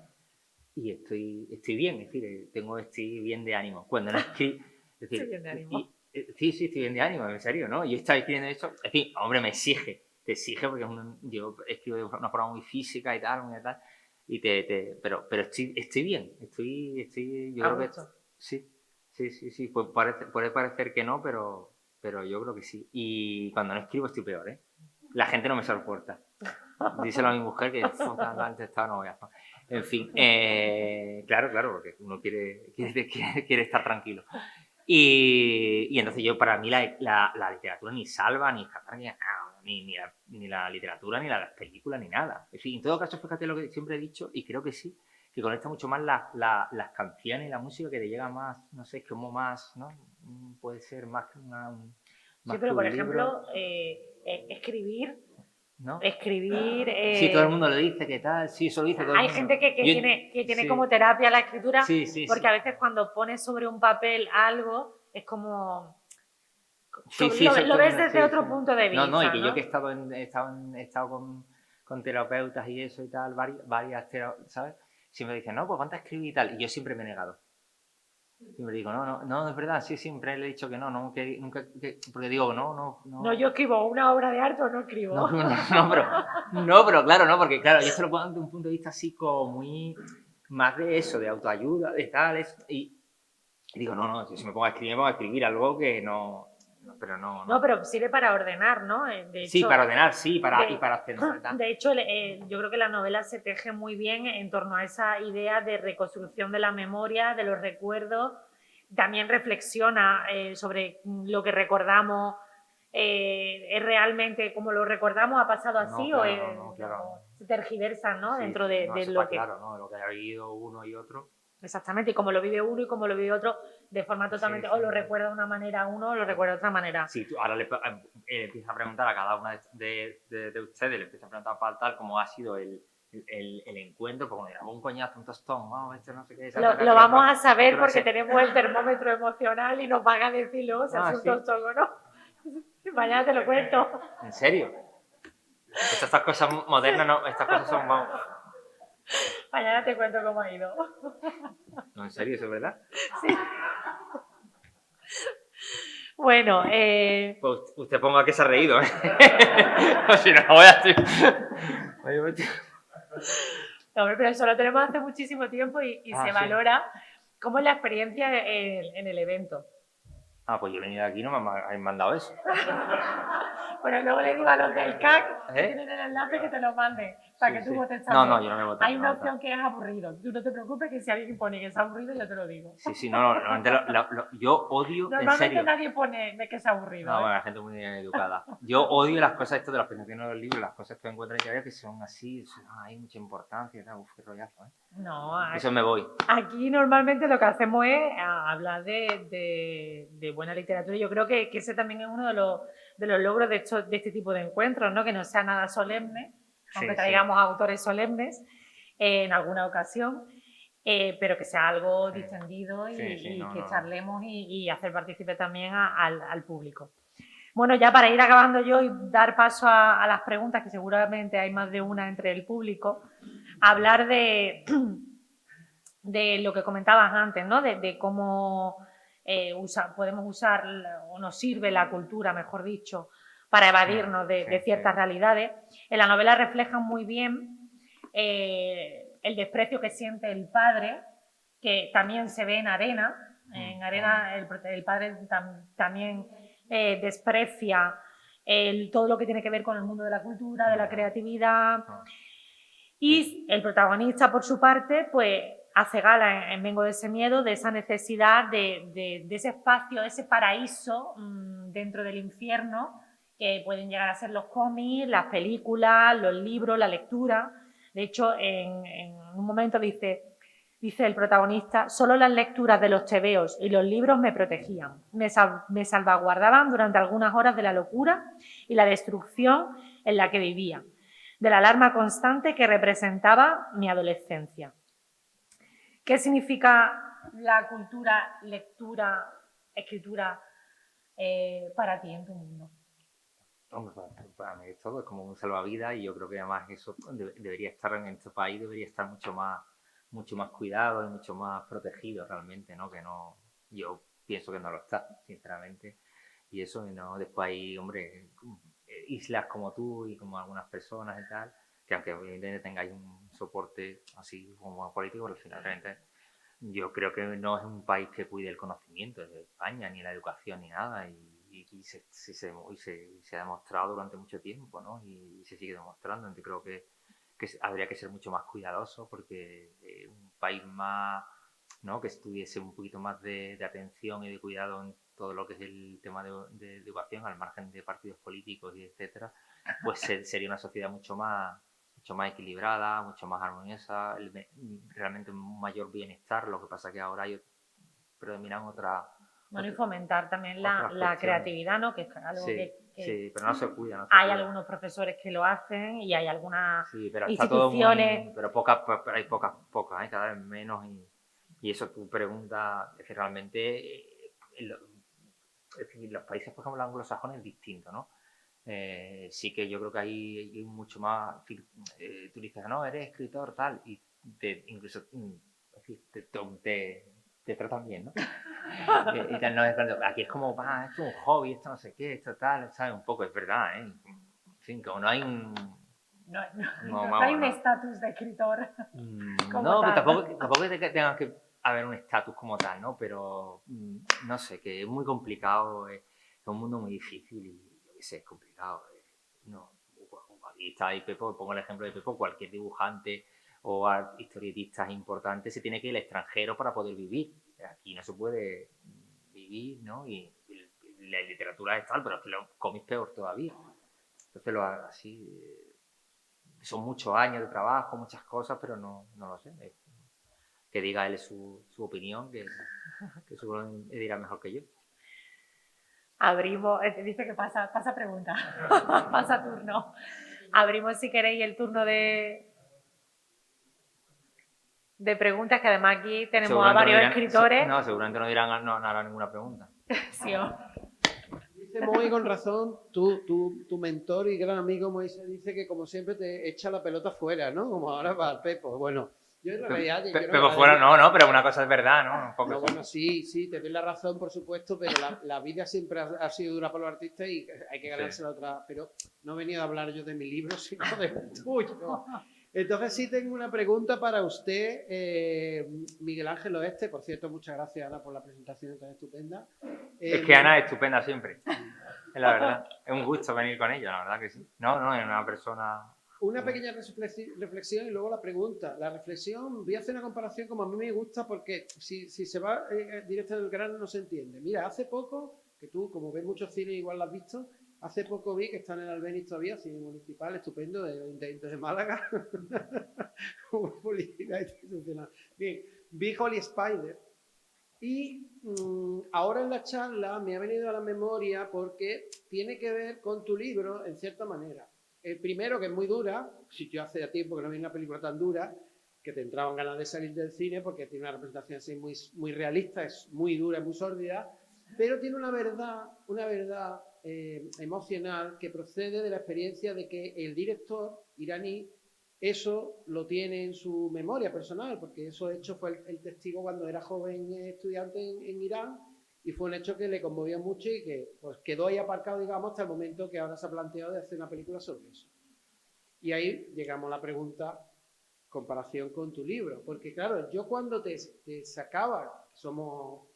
y estoy bien, es decir, estoy bien de ánimo. Cuando no escribo... Estoy bien de ánimo. Sí, estoy bien de ánimo, en serio, ¿no? Yo estaba escribiendo esto, es decir, hombre, te exige porque yo escribo de una forma muy física y tal, pero estoy bien, yo creo que sí, puede parecer que no, pero yo creo que sí. Y cuando no escribo estoy peor, ¿eh? La gente no me soporta. Díselo a mi mujer que antes estaba no voy a... En fin, claro, porque uno quiere estar tranquilo. Y entonces para mí la literatura ni salva, ni escapar, ni la literatura, ni las películas, ni nada. En fin, en todo caso, fíjate lo que siempre he dicho, y creo que sí, que conecta mucho más las canciones y la música, que te llega más, no sé, como más, ¿no? Puede ser más que sí, pero por ejemplo, escribir... ¿no? Escribir... Sí, todo el mundo lo dice, ¿qué tal? Sí, eso lo dice todo el mundo. Hay gente que tiene como terapia la escritura, porque a veces cuando pones sobre un papel algo, es como... lo ves desde otro punto de vista, No, y que yo que he estado con terapeutas y eso y tal, varias terapeutas, ¿sabes? Siempre dicen, no, pues ponte a escribir y tal, y yo siempre me he negado. Siempre digo, no, es verdad, sí, siempre le he dicho que nunca, porque digo, no. No, yo escribo una obra de arte o no escribo. Pero claro, no, porque claro, yo se lo pongo desde un punto de vista así como muy, más de eso, de autoayuda, de tal, y digo, no, si me pongo a escribir algo que no, pero no. No, pero sirve para ordenar, ¿no? De hecho, sí, para ordenar, sí, y para hacer. De hecho, yo creo que la novela se teje muy bien en torno a esa idea de reconstrucción de la memoria, de los recuerdos. También reflexiona sobre lo que recordamos. ¿Es realmente como lo recordamos? ¿Ha pasado así? Claro. Se tergiversan, ¿no? Sí, dentro de lo que... Claro, ¿no? De lo que ha vivido uno y otro. Exactamente, y como lo vive uno y como lo vive otro, de forma totalmente... O lo recuerda de una manera uno o lo recuerda de otra manera. Sí, tú ahora le empiezas a preguntar a cada una de ustedes, le empiezas a preguntar para tal cómo ha sido el encuentro, porque me un coñazo, un tostón, no sé qué. Lo vamos a saber porque tenemos el termómetro emocional y nos van a decir luego si es un tostón o no. Mañana te lo cuento. ¿En serio? Estas cosas modernas, no, estas cosas son... Mañana te cuento cómo ha ido. No, ¿en serio? ¿Eso es verdad? Sí. Bueno, pues usted ponga que se ha reído, ¿eh? Si no, voy a decir... No, pero eso lo tenemos hace muchísimo tiempo y se valora. ¿Cómo es la experiencia en el evento? Ah, pues yo he venido aquí y no me han mandado eso. Bueno, luego le digo a los del CAC que ¿Eh? tienen el enlace que te lo manden para Sí, que tú sí. votes No, también. no, yo no me voto. Hay una opción que es aburrido. Tú no te preocupes que si alguien pone que es aburrido, yo te lo digo. Sí, sí, no, normalmente yo odio, en Normalmente serio. nadie pone que es aburrido. No, bueno, la gente es muy educada. Yo odio las cosas, esto de las presentaciones de los libros, las cosas que encuentro en diario que son así, hay mucha importancia, tal, uf, qué rollazo, ¿eh? No, Eso me voy. aquí normalmente lo que hacemos es hablar de buena literatura. Yo creo que ese también es uno de los logros de este tipo de encuentros, ¿no? Que no sea nada solemne, aunque Sí, traigamos autores solemnes en alguna ocasión, pero que sea algo Sí. distendido Sí, sí, y no, que no. charlemos y hacer partícipe también al público. Bueno, ya para ir acabando yo y dar paso a las preguntas, que seguramente hay más de una entre el público, hablar de lo que comentabas antes, ¿no? De cómo podemos usar o nos sirve la cultura, mejor dicho, para evadirnos de ciertas realidades. En la novela reflejan muy bien el desprecio que siente el padre, que también se ve en Arena. En Arena el padre también desprecia todo lo que tiene que ver con el mundo de la cultura, de la creatividad. Y el protagonista, por su parte, pues hace gala en Vengo de ese miedo, de esa necesidad de ese espacio, ese paraíso dentro del infierno, que pueden llegar a ser los cómics, las películas, los libros, la lectura. De hecho, en un momento dice el protagonista: solo las lecturas de los tebeos y los libros me protegían, me salvaguardaban durante algunas horas de la locura y la destrucción en la que vivía, de la alarma constante que representaba mi adolescencia. ¿Qué significa la cultura, lectura, escritura para ti en tu mundo? Hombre, para mí todo es como un salvavidas y yo creo que además eso debería estar en este país, debería estar mucho más cuidado y mucho más protegido realmente, ¿no? Que no, yo pienso que no lo está, sinceramente. Y eso, ¿no? Después hay, hombre, islas como tú y como algunas personas y tal, que aunque evidentemente tengáis un soporte así como político, al final realmente yo creo que no es un país que cuide el conocimiento de España, ni la educación, ni nada. Y se ha demostrado durante mucho tiempo, ¿no? Y se sigue demostrando. Entonces creo que habría que ser mucho más cuidadoso porque un país más, ¿no? Que estuviese un poquito más de atención y de cuidado en todo lo que es el tema de educación, al margen de partidos políticos y etcétera, pues sería una sociedad mucho más equilibrada, mucho más armoniosa, realmente un mayor bienestar. Lo que pasa que ahora predominan otra. Bueno, y fomentar también la creatividad, ¿no? Que es algo Sí, que sí, pero no se cuida. No se hay cuida. algunos profesores que lo hacen y hay algunas Sí, pero está instituciones. todo muy, pero hay pocas, cada vez menos. Y eso tu pregunta es que realmente, es decir, los países, por ejemplo, anglosajones es distinto, ¿no? Sí que yo creo que hay mucho más. Tú dices, no, eres escritor, tal, y incluso te tratan bien, ¿no? Y tal, no, aquí es como, esto es un hobby, esto no sé qué, esto tal, ¿sabes? Un poco, es verdad, ¿eh? En fin, como no hay un. No hay un estatus de escritor. No, pero tampoco es que tenga que haber un estatus como tal, ¿no? Pero no sé, que es muy complicado, es un mundo muy difícil y yo qué sé, es complicado. No, aquí está ahí Pepo, pongo el ejemplo de Pepo, cualquier dibujante o historietistas importantes se tiene que ir al extranjero para poder vivir. Aquí no se puede vivir, ¿no? Y la literatura es tal, pero es que los cómics peor todavía. Entonces, así son muchos años de trabajo, muchas cosas, pero no lo sé. Que diga él su opinión, que seguro dirá mejor que yo. Abrimos, dice que pasa pregunta, pasa turno. Abrimos, si queréis, el turno de preguntas, que además aquí tenemos a varios escritores. No, seguramente no harán ninguna pregunta. Sí, Dice Moi con razón, tu mentor y gran amigo Moisés dice que como siempre te echa la pelota fuera, ¿no? Como ahora va el Pepo. Bueno, yo en realidad... Pero fuera no, pero una cosa es verdad, ¿no? No, bueno, sí, te doy la razón, por supuesto, pero la vida siempre ha sido dura para los artistas y hay que ganarse la otra. Pero no he venido a hablar yo de mi libro, sino del tuyo. Entonces sí tengo una pregunta para usted, Miguel Ángel Oeste. Por cierto, muchas gracias, Ana, por la presentación tan estupenda. Es que Ana es estupenda siempre, es la verdad. Es un gusto venir con ella, la verdad que sí. No, es una persona... Una pequeña reflexión y luego la pregunta. La reflexión, voy a hacer una comparación como a mí me gusta porque si se va directo del grano no se entiende. Mira, hace poco, que tú como ves muchos cines igual lo has visto, hace poco vi que están en Albéniz todavía, cine municipal estupendo del Ayuntamiento de Málaga. Publicidad institucional. Bien, vi Holy Spider y ahora en la charla me ha venido a la memoria porque tiene que ver con tu libro en cierta manera. El primero, que es muy dura, si yo hace tiempo que no vi una película tan dura, que te entraban ganas de salir del cine porque tiene una representación así muy realista, es muy dura, muy sórdida, pero tiene una verdad emocional que procede de la experiencia de que el director iraní eso lo tiene en su memoria personal, porque eso hecho fue el testigo cuando era joven estudiante en Irán, y fue un hecho que le conmovió mucho y que pues, quedó ahí aparcado, digamos, hasta el momento que ahora se ha planteado de hacer una película sobre eso. Y ahí llegamos a la pregunta, comparación con tu libro. Porque claro, yo cuando te sacaba, somos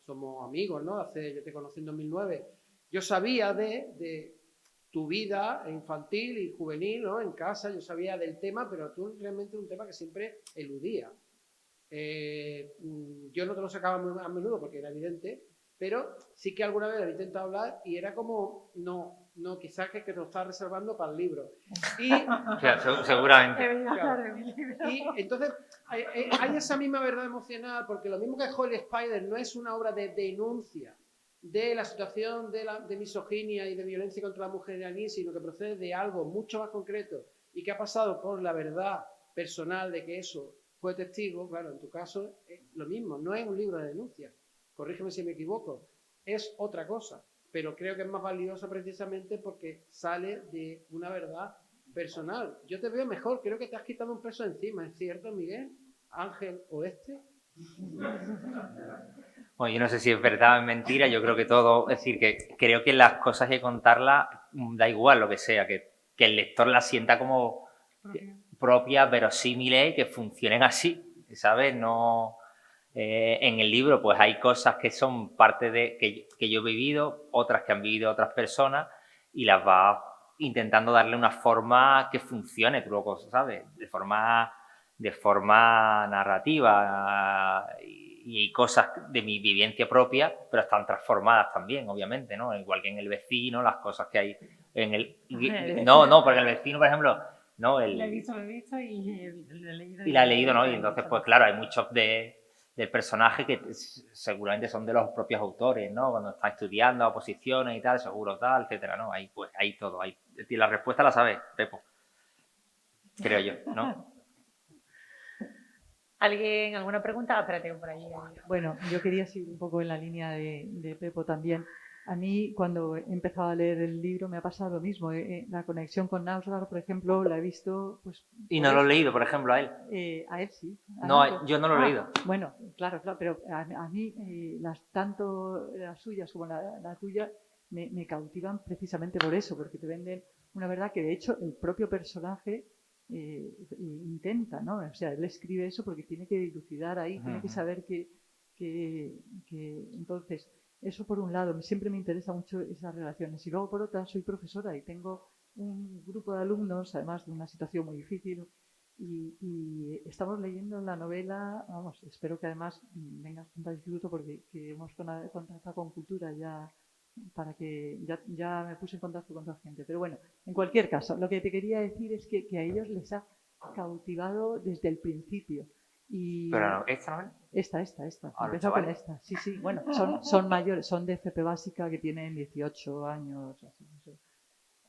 amigos, ¿no? Yo te conocí en 2009, yo sabía de tu vida infantil y juvenil, ¿no? En casa, yo sabía del tema, pero tú realmente un tema que siempre eludía. Yo no te lo sacaba a menudo porque era evidente, pero sí que alguna vez había intentado hablar y era como, no, quizás que te lo estás reservando para el libro. Y, Claro, seguramente. claro, y entonces hay esa misma verdad emocional, porque lo mismo que Holy Spider no es una obra de denuncia de la situación de misoginia y de violencia contra la mujer iraní, sino que procede de algo mucho más concreto y que ha pasado por la verdad personal de que eso fue testigo. Claro, en tu caso es lo mismo, no es un libro de denuncia, corrígeme si me equivoco, es otra cosa, pero creo que es más valioso precisamente porque sale de una verdad personal. Yo te veo mejor, creo que te has quitado un peso encima, ¿es cierto, Miguel Ángel Oeste? Bueno, yo no sé si es verdad o es mentira, yo creo que todo, es decir, que creo que las cosas hay que contarlas, da igual lo que sea, que el lector las sienta como propias, verosímiles, que funcionen así, ¿sabes? No, en el libro pues hay cosas que son parte de que yo he vivido, otras que han vivido otras personas y las vas intentando darle una forma que funcione, tú luego, ¿sabes? De forma narrativa y hay cosas de mi vivencia propia, pero están transformadas también, obviamente, ¿no? Igual que en El vecino, las cosas que hay en el... No, porque El vecino, por ejemplo, ¿no? Lo he visto y lo he leído. Y la he leído, ¿no? Y entonces, pues claro, hay muchos del personaje que seguramente son de los propios autores, ¿no? Cuando están estudiando oposiciones y tal, seguro tal, etcétera, ¿no? Ahí, pues, hay todo. Ahí. La respuesta la sabes, Pepo. Creo yo, ¿no? ¿Alguien, alguna pregunta? Ah, espérate, por ahí. Bueno, yo quería seguir un poco en la línea de Pepo también. A mí, cuando he empezado a leer el libro, me ha pasado lo mismo. La conexión con Nausgard, por ejemplo, la he visto... pues. Y no lo he leído, por ejemplo, a él. A él sí. No, yo no lo he leído. Bueno, claro, pero a mí, tanto las suyas como la tuya, me cautivan precisamente por eso, porque te venden una verdad que, de hecho, el propio personaje... intenta, ¿no? O sea, él escribe eso porque tiene que dilucidar ahí, tiene que saber que entonces, eso por un lado, siempre me interesa mucho esas relaciones. Y luego por otra, soy profesora y tengo un grupo de alumnos, además de una situación muy difícil, y estamos leyendo la novela, vamos, espero que además vengas junto al instituto porque que hemos contactado con Cultura ya para que ya me puse en contacto con otra gente. Pero bueno, en cualquier caso, lo que te quería decir es que a ellos les ha cautivado desde el principio. Y pero no, ¿esta novela? Esta. Empezó con esta. Sí, bueno, son mayores, son de FP básica que tienen 18 años.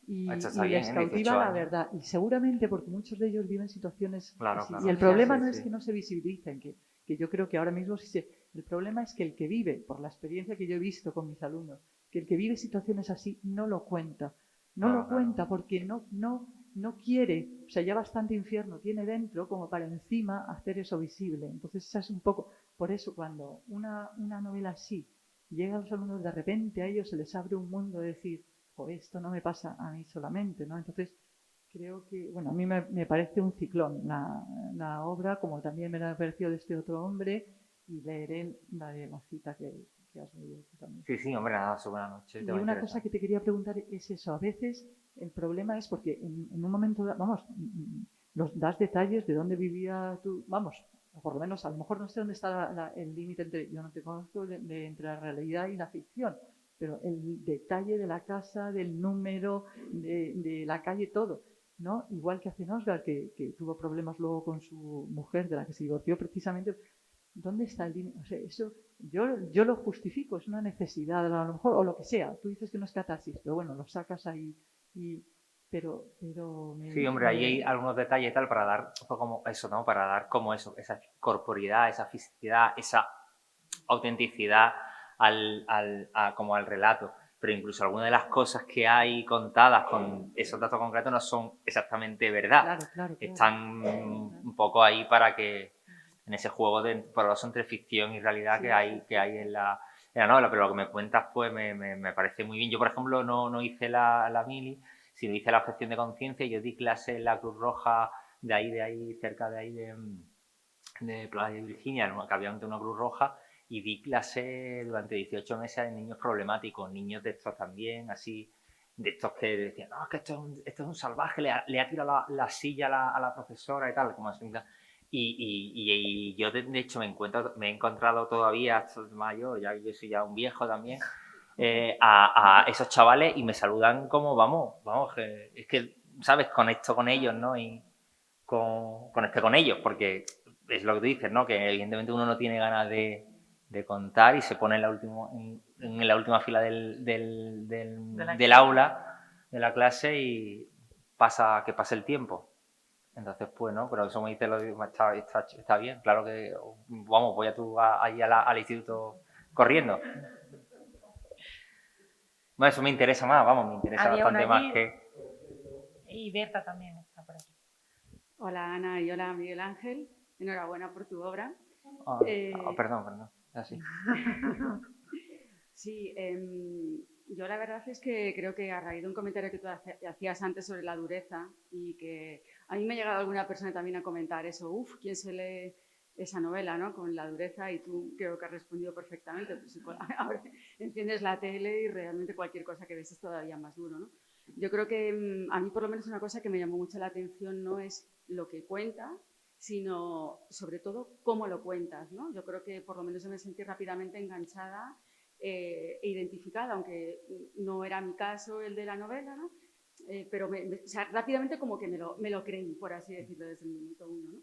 Y les cautiva la verdad. Y seguramente porque muchos de ellos viven situaciones así. Y el problema no es que no se visibilicen, que yo creo que ahora mismo sí se... El problema es que el que vive, por la experiencia que yo he visto con mis alumnos, que el que vive situaciones así no lo cuenta. No lo cuenta porque no quiere, o sea, ya bastante infierno tiene dentro como para encima hacer eso visible. Entonces, esa es un poco, por eso cuando una novela así llega a los alumnos, de repente a ellos se les abre un mundo de decir, esto no me pasa a mí solamente, ¿no? Entonces, creo que, bueno, a mí me parece un ciclón la obra, como también me ha parecido de este otro hombre, y leeré la cita que has leído tú también. Sí, sí, hombre, nada, buena noche. Y una cosa que te quería preguntar es eso, a veces el problema es porque en un momento, vamos, nos das detalles de dónde vivía tú, vamos, o por lo menos a lo mejor no sé dónde está el límite entre, yo no te conozco, entre la realidad y la ficción, pero el detalle de la casa, del número, de la calle, todo, ¿no? Igual que hace Oscar, que tuvo problemas luego con su mujer, de la que se divorció precisamente. ¿Dónde está el límite? O sea, eso yo lo justifico, es una necesidad a lo mejor, o lo que sea. Tú dices que no es catarsis, pero bueno, lo sacas ahí pero sí, hombre, ahí hay algunos detalles y tal para dar como eso, ¿no? Para dar como eso, esa corporidad, esa fisicidad, esa autenticidad como al relato. Pero incluso algunas de las cosas que hay contadas con esos datos concretos no son exactamente verdad. Claro. Están un poco ahí para que en ese juego de poroso entre ficción y realidad que hay en la novela. Pero lo que me cuentas pues me parece muy bien. Yo, por ejemplo, no hice la mili, sino hice la objeción de conciencia y yo di clase en la Cruz Roja de ahí, cerca de ahí de Playa de Virginia, que había una Cruz Roja, y di clase durante 18 meses a niños problemáticos, niños de estos también, así, de estos que decían, no, es que esto es un salvaje, le ha tirado la silla a la profesora y tal, como así. Y yo, de hecho, me he encontrado todavía, hasta mayor, ya yo soy ya un viejo también, a esos chavales y me saludan como, vamos, es que, ¿sabes? Conecto con ellos, ¿no? Y conecté con ellos, porque es lo que tú dices, ¿no? Que evidentemente uno no tiene ganas de contar y se pone en la última fila del aula, de la clase, y pasa el tiempo. Entonces, pues, ¿no? Pero eso me dice, está bien. Claro que, vamos, voy ahí al instituto corriendo. Bueno, eso me interesa más, vamos, me interesa bastante más que... Y Berta también está por aquí. Hola Ana y hola Miguel Ángel, enhorabuena por tu obra. Perdón, así. Sí, yo la verdad es que creo que a raíz de un comentario que tú hacías antes sobre la dureza, y que a mí me ha llegado alguna persona también a comentar eso, ¿quién se lee esa novela, ¿no? Con la dureza? Y tú creo que has respondido perfectamente. Pues, ahora enciendes la tele y realmente cualquier cosa que ves es todavía más duro, ¿no? Yo creo que a mí por lo menos una cosa que me llamó mucho la atención no es lo que cuenta, sino sobre todo cómo lo cuentas, ¿no? Yo creo que por lo menos yo me sentí rápidamente enganchada e identificada, aunque no era mi caso el de la novela, ¿no? Pero o sea, rápidamente como que me lo creí, por así decirlo, desde el minuto uno, ¿no?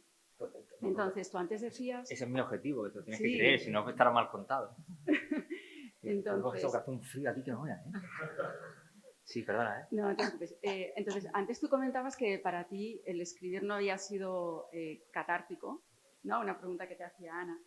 Entonces, tú antes decías... Ese es mi objetivo, que te lo tienes que creer, si no estará mal contado. Entonces... Hace un frío aquí que no veas, ¿eh? Sí, perdona, ¿eh? No, entonces, antes tú comentabas que para ti el escribir no había sido catártico, ¿no? Una pregunta que te hacía Ana.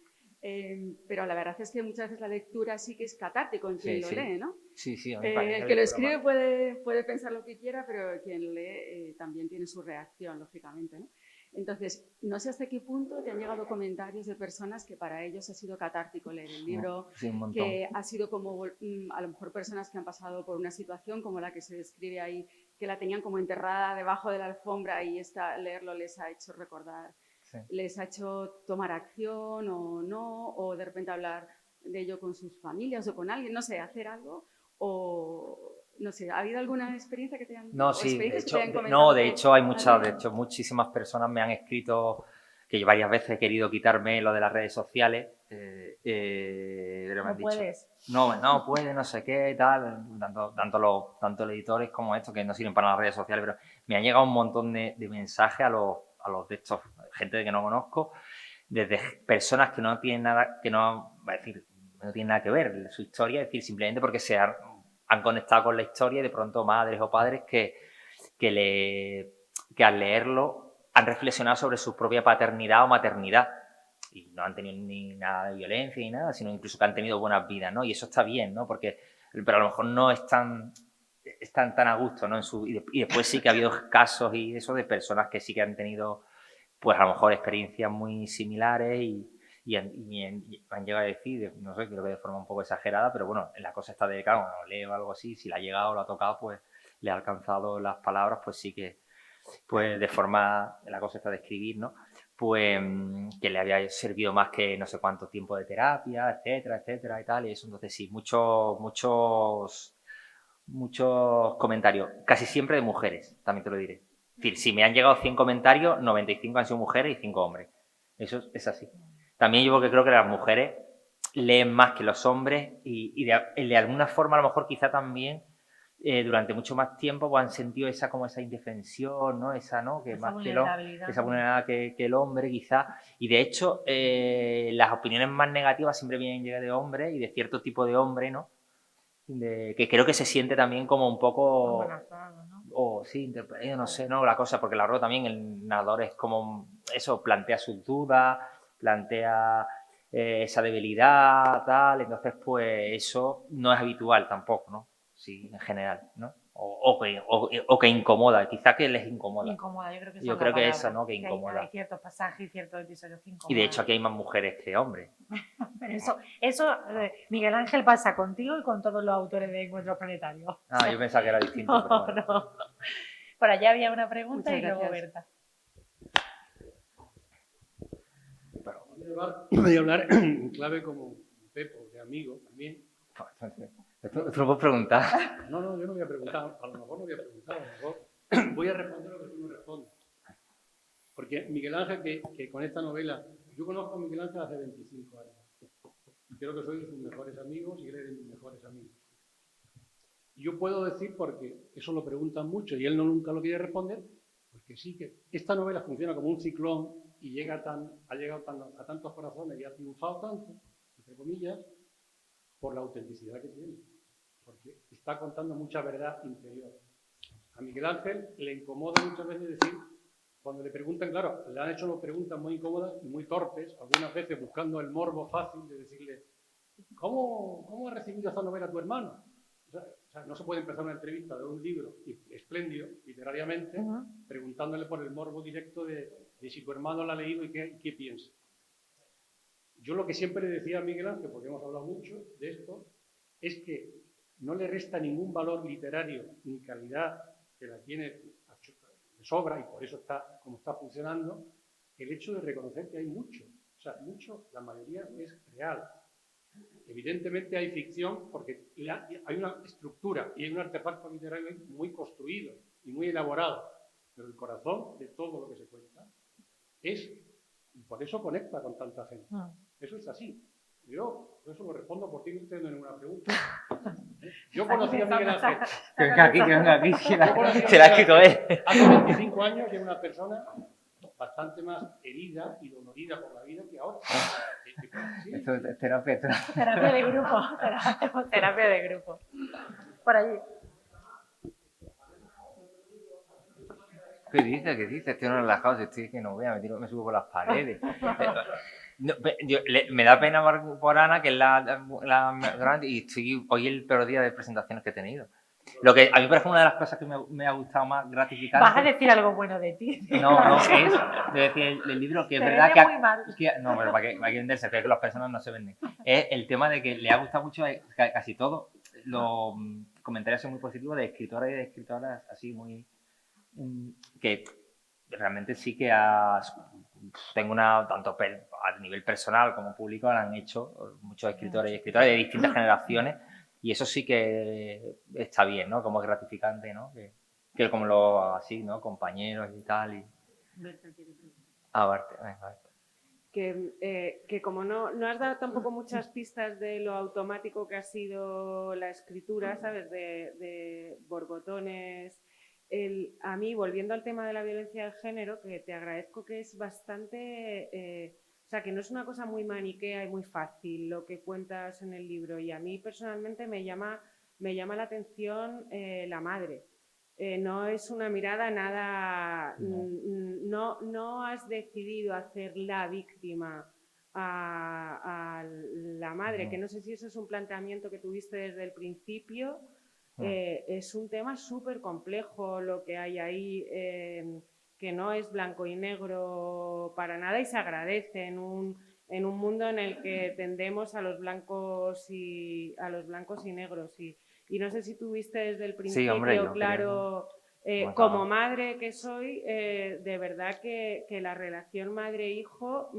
Pero la verdad es que muchas veces la lectura sí que es catártico en quien lo lee, ¿no? Sí, a mí me parece. El que lo escribe puede pensar lo que quiera, pero quien lo lee también tiene su reacción, lógicamente, ¿no? Entonces, no sé hasta qué punto te han llegado comentarios de personas que para ellos ha sido catártico leer el libro, que ha sido como a lo mejor personas que han pasado por una situación como la que se describe ahí, que la tenían como enterrada debajo de la alfombra y leerlo les ha hecho recordar, les ha hecho tomar acción o no, o de repente hablar de ello con sus familias o con alguien, no sé, hacer algo, o... No sé, ¿ha habido alguna experiencia que te hayan comentado? No, de hecho hay muchísimas personas me han escrito que yo varias veces he querido quitarme lo de las redes sociales. Pero me han dicho, no puede, no sé qué, tal, tanto los editores como estos que no sirven para las redes sociales, pero me han llegado un montón de mensajes a los de estos, gente que no conozco, desde personas que no tienen nada, no tienen nada que ver su historia, es decir, simplemente porque han conectado con la historia, y de pronto madres o padres que al leerlo han reflexionado sobre su propia paternidad o maternidad y no han tenido ni nada de violencia ni nada, sino incluso que han tenido buenas vidas, ¿no? Y eso está bien, ¿no? Pero a lo mejor no están tan a gusto, ¿no? Y después sí que ha habido casos y eso de personas que sí que han tenido, pues a lo mejor experiencias muy similares y me han llegado a decir, no sé, creo que de forma un poco exagerada, pero bueno, la cosa está de, claro, cuando leo algo así, si le ha llegado o lo ha tocado, pues le ha alcanzado las palabras, pues sí que pues de forma, la cosa está de escribir, ¿no? Pues que le había servido más que no sé cuánto tiempo de terapia, etcétera, etcétera y tal, y eso. Entonces sí, muchos comentarios, casi siempre de mujeres, también te lo diré. Es decir, si me han llegado 100 comentarios, 95 han sido mujeres y 5 hombres. Eso es así. También yo creo que las mujeres leen más que los hombres y de alguna forma, a lo mejor quizá también, durante mucho más tiempo pues, han sentido esa indefensión, ¿no? Esa más vulnerabilidad que el hombre, quizá. Y de hecho, las opiniones más negativas siempre vienen de hombres y de cierto tipo de hombre, ¿no? Que creo que se siente también como un poco... O sí, no sé, ¿no? La cosa, porque la verdad también el narrador es como eso, plantea sus dudas, plantea esa debilidad, tal, entonces pues eso no es habitual tampoco, ¿no? Sí, en general, ¿no? O que incomoda, quizá que les incomoda. Incomoda, yo creo que esa yo es creo la que palabra, eso, ¿no? Que incomoda. Hay ciertos pasajes y ciertos episodios que incomodan. Y de hecho aquí hay más mujeres que hombres. Pero eso Miguel Ángel, pasa contigo y con todos los autores de Encuentros Planetarios. Yo pensaba que era distinto. No, pero bueno. No. Por allá había una pregunta. Muchas y luego Berta. Voy a hablar en clave como Pepo, de amigo también. ¿Esto lo puedo preguntar? No, yo no voy a preguntar. A lo mejor no voy a preguntar. A lo mejor voy a responder lo que tú me respondes. Porque Miguel Ángel, que con esta novela... Yo conozco a Miguel Ángel hace 25 años. Y creo que soy de sus mejores amigos y él es de mis mejores amigos. Y yo puedo decir, porque eso lo preguntan mucho y él nunca lo quiere responder, porque sí que esta novela funciona como un ciclón y ha llegado a tantos corazones y ha triunfado tanto, entre comillas, por la autenticidad que tiene. Porque está contando mucha verdad interior. A Miguel Ángel le incomoda muchas veces decir, cuando le preguntan, claro, le han hecho preguntas muy incómodas y muy torpes, algunas veces buscando el morbo fácil de decirle, ¿cómo ha recibido esta novela tu hermano? O sea, no se puede empezar una entrevista de un libro espléndido, literariamente, preguntándole por el morbo directo de si tu hermano la ha leído y qué piensa. Yo lo que siempre le decía a Miguel Ángel, porque hemos hablado mucho de esto, es que no le resta ningún valor literario ni calidad, que la tiene de sobra y por eso está como está funcionando, el hecho de reconocer que hay mucho. O sea, mucho, la mayoría es real. Evidentemente hay ficción porque hay una estructura y hay un artefacto literario muy construido y muy elaborado, pero el corazón de todo lo que se cuenta es, y por eso conecta con tanta gente. Eso es así. Yo por eso lo respondo por ti, no estoy haciendo ninguna pregunta. Yo conocí a Miguel Ángel. Que venga aquí, se la ha escrito él. Hace 25 años y era una persona bastante más herida y dolorida por la vida que ahora. Sí. Esto es terapia. Terapia de grupo. Terapia de grupo. Por allí. ¿Qué dices? Estoy relajado, estoy que no vea, me subo por las paredes. Me da pena por Ana, que es la grande, y estoy hoy el peor día de presentaciones que he tenido. Lo que a mí me parece una de las cosas que me ha gustado más gratificante. ¿Vas a decir algo bueno de ti? No, es de decir el libro que es verdad que no, pero para que venderse, que las personas no se venden. Es el tema de que le ha gustado mucho casi todo. Los comentarios son muy positivos de escritores y de escritoras así muy... que realmente sí que tengo tanto a nivel personal como público, lo han hecho muchos escritores y escritoras de distintas generaciones. Y eso sí que está bien, ¿no? Como es gratificante, ¿no? Que como así, ¿no? Compañeros y tal. Y... Que como no has dado tampoco muchas pistas de lo automático que ha sido la escritura, ¿sabes? De borbotones. A mí, volviendo al tema de la violencia de género, que te agradezco que es bastante... o sea, que no es una cosa muy maniquea y muy fácil lo que cuentas en el libro. Y a mí personalmente me llama la atención la madre. No es una mirada nada... No has decidido hacer la víctima a la madre, que no sé si eso es un planteamiento que tuviste desde el principio. Es un tema súper complejo lo que hay ahí, que no es blanco y negro para nada y se agradece en un mundo en el que tendemos a los blancos y negros. Y no sé si tuviste desde el principio, sí, hombre, claro Como madre que soy, de verdad que la relación madre-hijo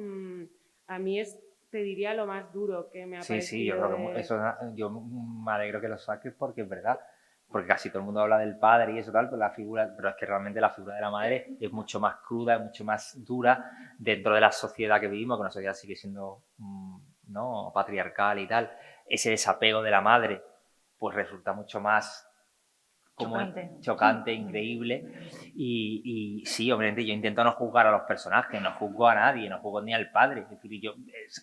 a mí es, te diría, lo más duro que me ha parecido. Sí, yo creo que eso, yo me alegro que lo saques porque es verdad, porque casi todo el mundo habla del padre y eso tal, pero es que realmente la figura de la madre es mucho más cruda, es mucho más dura dentro de la sociedad que vivimos, que una sociedad sigue siendo ¿no? patriarcal y tal. Ese desapego de la madre pues resulta mucho más como chocante, increíble. Y sí, obviamente yo intento no juzgar a los personajes, no juzgo a nadie, no juzgo ni al padre. Es decir,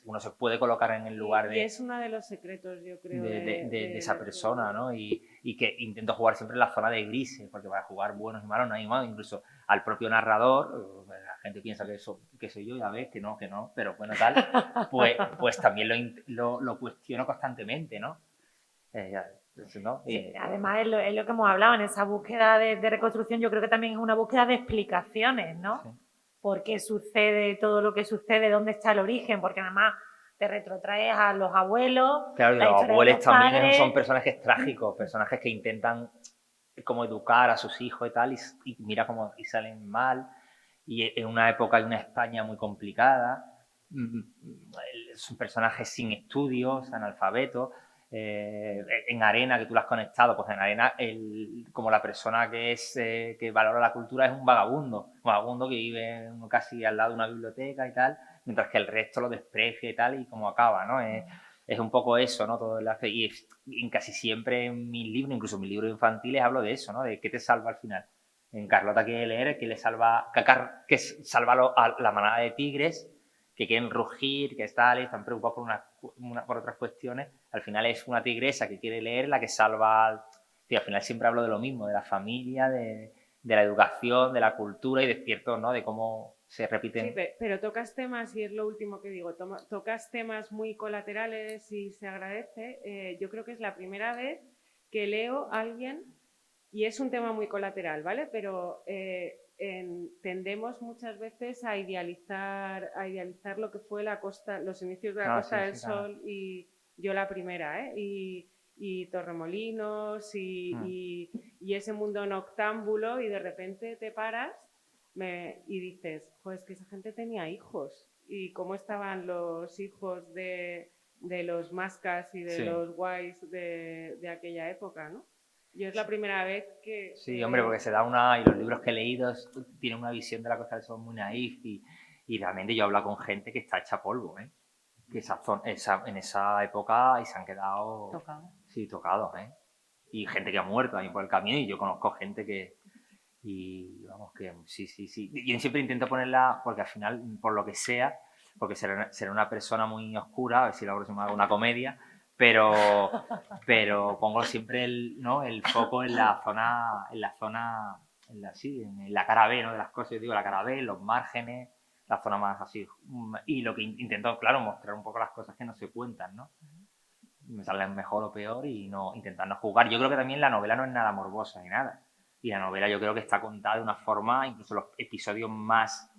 uno se puede colocar en el lugar y es uno de los secretos, yo creo, de esa persona, ¿no? Y que intento jugar siempre en la zona de grises, porque para jugar buenos y malos no hay malo. Incluso al propio narrador, la gente piensa que soy yo, ya ves, que no, pero bueno, tal, pues también lo cuestiono constantemente, ¿no? ¿no? Sí, además es lo que hemos hablado, en esa búsqueda de reconstrucción yo creo que también es una búsqueda de explicaciones, ¿no? Sí. ¿Por qué sucede todo lo que sucede? ¿Dónde está el origen? Porque además te retrotraes a los abuelos. Claro, y los abuelos también son personajes trágicos, personajes que intentan como educar a sus hijos y tal, y mira cómo salen mal. Y en una época y una España muy complicada, son personajes sin estudios, analfabetos. En Arena, que tú lo has conectado, pues en Arena como la persona que valora la cultura es un vagabundo que vive casi al lado de una biblioteca y tal, mientras que el resto lo desprecia y tal, y como acaba, ¿no? Es un poco eso, ¿no? Todo y en casi siempre en mis libros, incluso en mis libros infantiles, hablo de eso, ¿no? De qué te salva al final. En Carlota quiere leer que le salva, que salva a la manada de tigres que quieren rugir, que están preocupados por otras cuestiones. Al final es una tigresa que quiere leer la que salva. Y al final siempre hablo de lo mismo, de la familia, de la educación, de la cultura y de cierto, ¿no? De cómo se repiten. Sí, pero tocas temas, y es lo último que digo, tocas temas muy colaterales y se agradece. Yo creo que es la primera vez que leo a alguien, y es un tema muy colateral, ¿vale? Pero tendemos muchas veces a idealizar lo que fue los inicios de la Costa del Sol, claro. Y yo la primera, ¿eh? Y Torremolinos y ese mundo noctámbulo, y de repente te paras y dices, joder, es que esa gente tenía hijos, y cómo estaban los hijos de los mascas y de los guays de aquella época, ¿no? Yo es la primera vez que... Sí, hombre, porque se da y los libros que he leído tienen una visión de la Costa del Sol muy naif, y realmente yo hablo con gente que está hecha polvo, ¿eh? Que en esa época y se han quedado... Tocados. Sí, tocados, ¿eh? Y gente que ha muerto ahí por el camino, y yo conozco gente que... Y vamos, que sí. Yo siempre intento ponerla, porque al final, por lo que sea, porque será una persona muy oscura, a ver si la próxima hago una comedia, pero pongo siempre el foco en la cara B, ¿no? De las cosas. Yo digo la cara B, los márgenes, la zona más así. Y lo que intento, claro, mostrar un poco las cosas que no se cuentan, ¿no? Me salen mejor o peor, y intentar no juzgar. Yo creo que también la novela no es nada morbosa ni nada. Y la novela yo creo que está contada de una forma, incluso los episodios más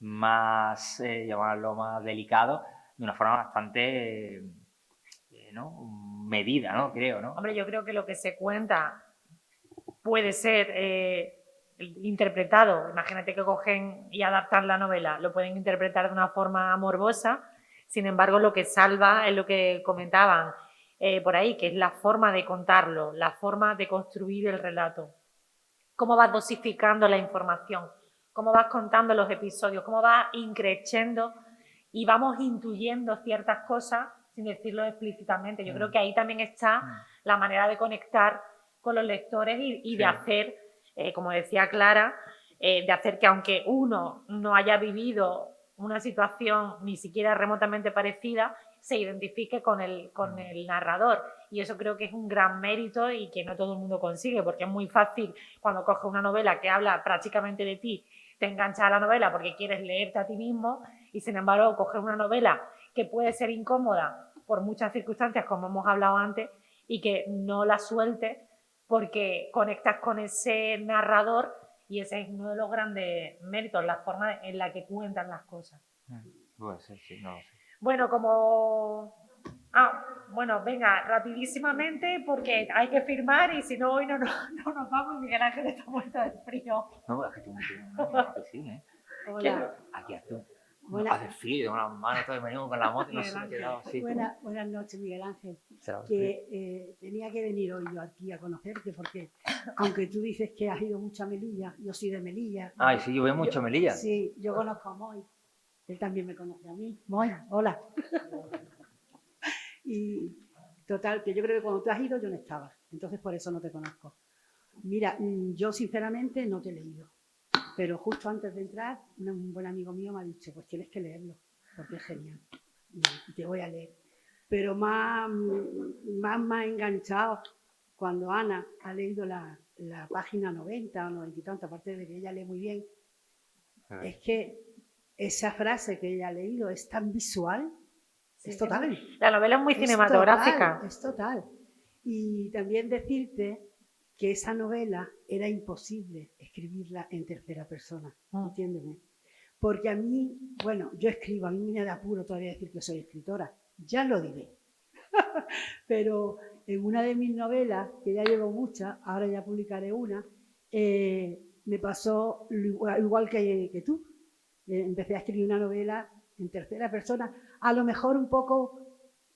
llamarlo más delicados, de una forma bastante ¿no? medida, ¿no? Creo, ¿no? Hombre, yo creo que lo que se cuenta puede ser interpretado. Imagínate que cogen y adaptan la novela, lo pueden interpretar de una forma morbosa. Sin embargo, lo que salva es lo que comentaban por ahí, que es la forma de contarlo, la forma de construir el relato. Cómo vas dosificando la información, cómo vas contando los episodios, cómo vas increciendo y vamos intuyendo ciertas cosas sin decirlo explícitamente. Yo creo que ahí también está la manera de conectar con los lectores y de hacer, como decía Clara, de hacer que aunque uno no haya vivido una situación ni siquiera remotamente parecida, se identifique con el narrador. Y eso creo que es un gran mérito y que no todo el mundo consigue, porque es muy fácil cuando coges una novela que habla prácticamente de ti, te enganchas a la novela porque quieres leerte a ti mismo, y sin embargo coges una novela que puede ser incómoda por muchas circunstancias, como hemos hablado antes, y que no la sueltes porque conectas con ese narrador, y ese es uno de los grandes méritos, la forma en la que cuentan las cosas. Puede ser, sí, no lo sé. Bueno, como Bueno, venga, rapidísimamente porque hay que firmar y si no hoy no nos vamos y Miguel Ángel está muerto de frío. No, es que tú no que sí, ¿eh? Hola. Aquí hace frío, tengo las manos, todo venimos con la moto y no se me ha quedado así. Buenas noches, Miguel Ángel. Que tenía que venir hoy yo aquí a conocerte porque, aunque tú dices que has ido mucho a Melilla, yo soy de Melilla. Ay, sí, yo voy mucho a Melilla. Sí, yo conozco a Moy. Él también me conoce a mí. Moy, hola. Y total, que yo creo que cuando tú has ido yo no estaba. Entonces por eso no te conozco. Mira, yo sinceramente no te he leído. Pero justo antes de entrar, un buen amigo mío me ha dicho, pues tienes que leerlo, porque es genial. Y te voy a leer. Pero más enganchado cuando Ana ha leído la página 90 o 90 y tanto, aparte de que ella lee muy bien, es que esa frase que ella ha leído es tan visual, sí, es total. La novela es muy cinematográfica. Es total. Y también decirte que esa novela era imposible escribirla en tercera persona, entiéndeme. Porque a mí, bueno, yo escribo, a mí me da apuro todavía decir que soy escritora, ya lo diré. Pero en una de mis novelas, que ya llevo muchas, ahora ya publicaré una, me pasó igual que tú. Empecé a escribir una novela en tercera persona, a lo mejor un poco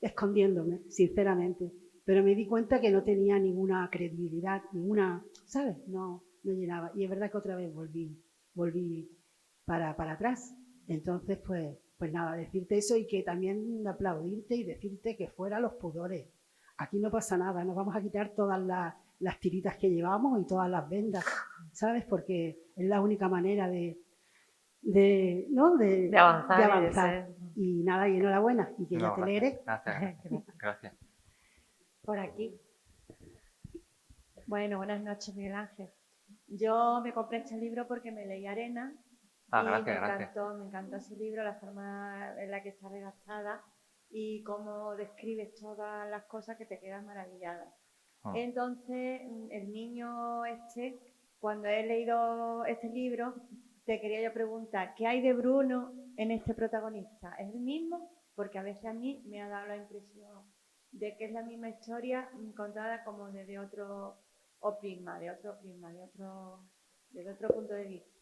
escondiéndome, sinceramente. Pero me di cuenta que no tenía ninguna credibilidad, ninguna, ¿sabes? No llenaba. Y es verdad que otra vez volví para atrás. Entonces, pues nada, decirte eso y que también aplaudirte y decirte que fuera los pudores. Aquí no pasa nada, nos vamos a quitar todas las tiritas que llevamos y todas las vendas, ¿sabes? Porque es la única manera de avanzar. Y nada, y enhorabuena. Y que ya te leeré. Gracias. Por aquí. Bueno, buenas noches, Miguel Ángel. Yo me compré este libro porque me leí Arena y me encantó ese libro, la forma en la que está redactada y cómo describes todas las cosas que te quedan maravilladas. Entonces, el niño cuando he leído este libro, te quería yo preguntar, ¿qué hay de Bruno en este protagonista? ¿Es el mismo? Porque a veces a mí me ha dado la impresión de que es la misma historia contada como desde otro prisma, de otro punto de vista.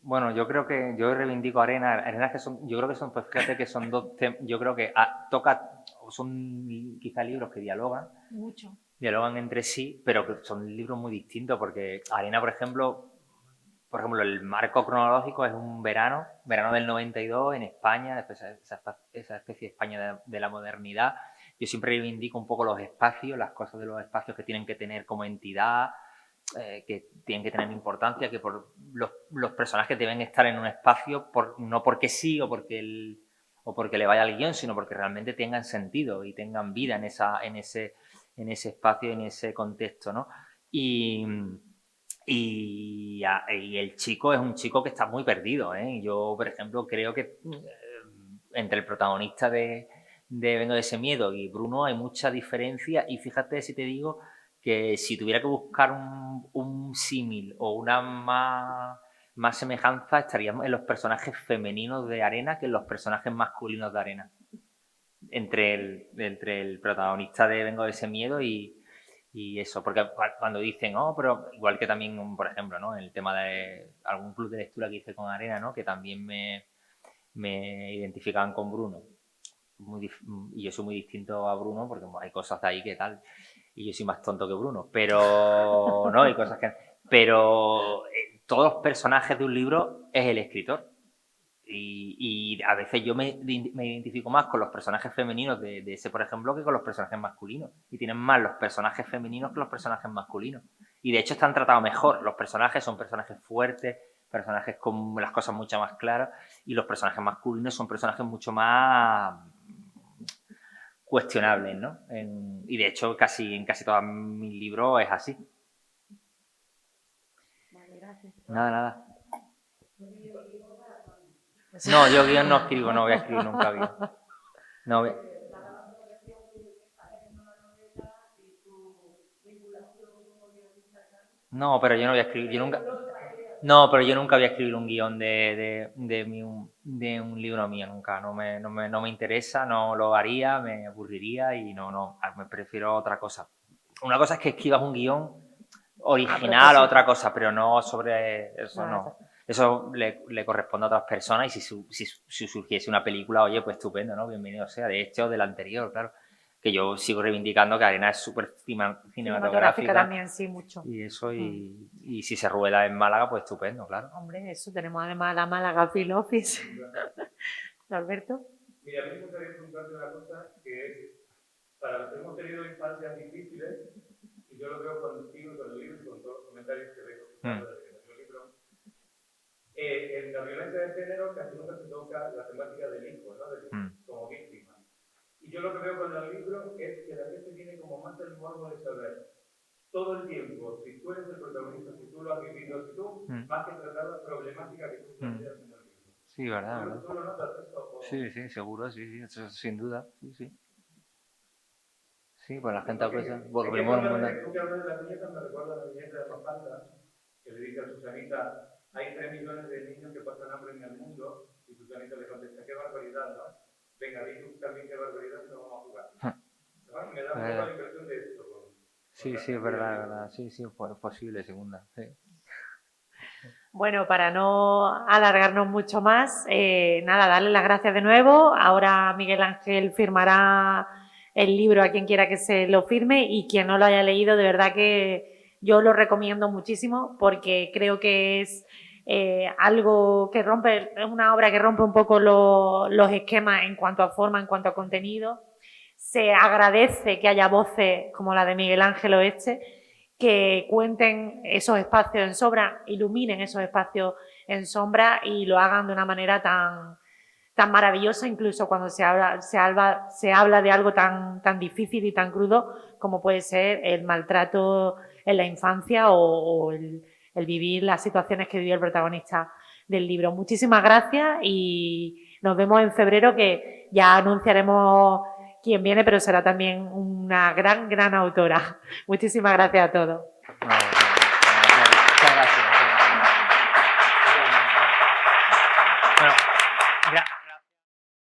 Bueno, yo creo que yo reivindico arenas que son, yo creo que son, pues fíjate que son dos temas, yo creo que son quizá libros que dialogan entre sí, pero que son libros muy distintos, porque Arena, por ejemplo, el marco cronológico es un verano del 92 en España, después esa especie de España de la modernidad. Yo siempre reivindico un poco los espacios, las cosas de los espacios que tienen que tener como entidad, que tienen que tener importancia, que los personajes deben estar en un espacio no porque sí o porque le vaya al guión, sino porque realmente tengan sentido y tengan vida en ese espacio, en ese contexto, ¿no? Y el chico es un chico que está muy perdido, ¿eh? Yo, por ejemplo, creo que entre el protagonista de Vengo de ese miedo y Bruno hay mucha diferencia, y fíjate si te digo que si tuviera que buscar un símil o una más semejanza, estaríamos en los personajes femeninos de Arena que en los personajes masculinos de Arena. Entre el protagonista de Vengo de ese miedo y eso, porque cuando dicen, pero igual que también, por ejemplo, ¿no? En el tema de algún club de lectura que hice con Arena, ¿no? Que también me identificaban con Bruno. Y yo soy muy distinto a Bruno porque hay cosas de ahí que tal, y yo soy más tonto que Bruno, pero no, hay cosas que... Pero todos los personajes de un libro es el escritor. Y a veces yo me identifico más con los personajes femeninos de ese, por ejemplo, que con los personajes masculinos. Y tienen más los personajes femeninos que los personajes masculinos. Y de hecho están tratados mejor. Los personajes son personajes fuertes, personajes con las cosas mucho más claras. Y los personajes masculinos son personajes mucho más cuestionables, ¿no? Y de hecho en casi todos mis libros es así. Vale, gracias. Nada. No, yo guión no escribo, no voy a escribir nunca guión. No voy. No, pero yo no voy a escribir, yo nunca... No, pero yo nunca voy a escribir un guión de un libro mío, nunca. No me interesa, no lo haría, me aburriría y me prefiero otra cosa. Una cosa es que escribas un guión original o otra cosa, pero no sobre eso, no. Eso le corresponde a otras personas y si surgiese una película, oye, pues estupendo, ¿no? Bienvenido sea, de este o del anterior, claro. Que yo sigo reivindicando que Arena es súper cinematográfica también, sí, mucho. Y eso, y si se rueda en Málaga, pues estupendo, claro. Hombre, eso, tenemos además la Málaga Film Office. Alberto. Mira, a mí me gustaría preguntarte una cosa, que es, para los que hemos tenido infancias difíciles, y yo lo veo contigo y con el libro y con todos los comentarios que veo desde el libro, en la violencia de género casi nunca se toca la temática del hijo, ¿no? Como víctima. Y yo lo que veo con el libro es que la gente tiene como más el morbo de saber todo el tiempo, si tú eres el protagonista, si tú lo has vivido, si tú, más que tratar la problemática que tú planteas en el libro. Sí, verdad. ¿Tú lo notas esto? Sí, seguro, sí, eso sin duda, sí. Sí, pues la gente aprecia. Porque muchas veces las viñetas me recuerdan la viñeta de Mafalda, que le dice a Susanita, hay 3 millones de niños que pasan hambre en el mundo, y Susanita le contesta, qué barbaridad, ¿no? Venga, di tú también qué barbaridad y nos vamos a jugar. Me da un poco la impresión de esto. Sí, es verdad. Sí, pues posible, segunda. Sí. Bueno, para no alargarnos mucho más, darle las gracias de nuevo. Ahora Miguel Ángel firmará el libro a quien quiera que se lo firme y quien no lo haya leído, de verdad que yo lo recomiendo muchísimo porque creo que es algo que rompe, es una obra que rompe un poco los esquemas en cuanto a forma, en cuanto a contenido. Se agradece que haya voces como la de Miguel Ángel Oeste que cuenten esos espacios en sombra, iluminen esos espacios en sombra y lo hagan de una manera tan maravillosa, incluso cuando se habla de algo tan difícil y tan crudo como puede ser el maltrato en la infancia o el vivir las situaciones que vivió el protagonista del libro. Muchísimas gracias y nos vemos en febrero, que ya anunciaremos quién viene, pero será también una gran autora. Muchísimas gracias a todos.